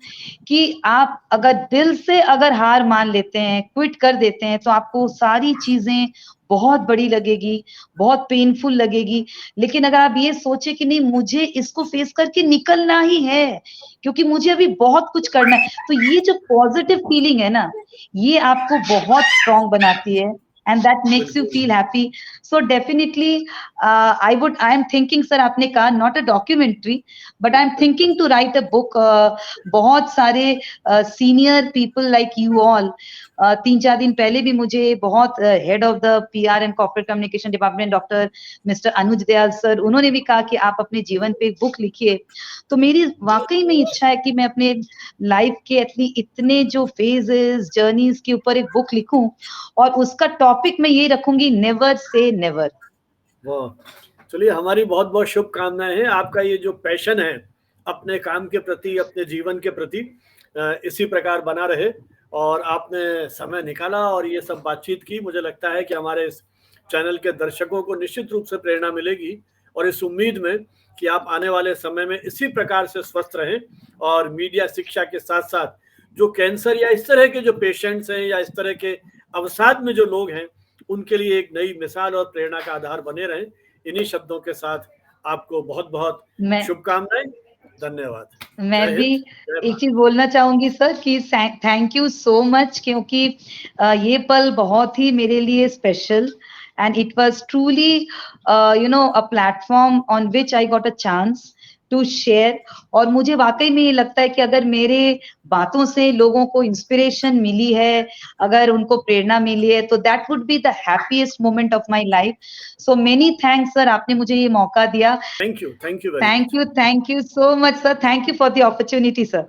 कि आप अगर दिल से अगर हार मान लेते हैं, क्विट कर देते हैं, तो आपको सारी चीजें बहुत बड़ी लगेगी, बहुत पेनफुल लगेगी. लेकिन अगर आप ये सोचे कि नहीं, मुझे इसको फेस करके निकलना ही है, क्योंकि मुझे अभी बहुत कुछ करना है, तो ये जो पॉजिटिव फीलिंग है ना, ये आपको बहुत स्ट्रांग बनाती है, and that makes you feel happy. So definitely I am thinking sir, आपने कहा not a documentary, but I am thinking to write a book. बहुत सारे senior people like you all, 3-4 दिन पहले भी मुझे बहुत head of the PR and corporate communication department doctor mister Anuj Dayal sir, उन्होंने भी कहा कि आप अपने जीवन पे एक बुक लिखिए. तो मेरी वाकई में इच्छा है कि मैं अपने लाइफ के एटलीस्ट इतने जो फेजेस, जर्नीज के ऊपर एक बुक लिखूं, और उसका टॉपिक मैं ये रखूंगी, नेवर से नेवर.
वाह, चलिए हमारी बहुत बहुत शुभकामनाएं हैं. आपका ये जो पैशन है अपने काम के प्रति, अपने जीवन के प्रति, इसी प्रकार बना रहे. और आपने समय निकाला और ये सब बातचीत की. मुझे लगता है कि हमारे इस चैनल के दर्शकों को निश्चित रूप से प्रेरणा मिलेगी, और इस उम्मीद में कि आप आने वाले समय में इसी प्रकार से स्वस्थ रहें, और मीडिया शिक्षा के साथ साथ जो कैंसर या इस तरह के जो पेशेंट्स हैं या इस तरह के अवसाद में जो लोग हैं, उनके लिए एक नई मिसाल और प्रेरणा का आधार बने रहें. इन्हीं शब्दों के साथ आपको बहुत बहुत शुभकामनाएं. धन्यवाद.
मैं भी एक चीज बोलना चाहूंगी सर कि थैंक यू सो मच, क्योंकि ये पल बहुत ही मेरे लिए special, and it was truly a platform on which I got a chance to share. और मुझे वाकई में ये लगता है कि अगर मेरे बातों से लोगों को इंस्पिरेशन मिली है, अगर उनको प्रेरणा मिली है, तो that would be the happiest moment of my life. So many thanks sir, आपने मुझे ये मौका दिया.
Thank you very much.
Thank you so much sir. Thank you for the opportunity sir.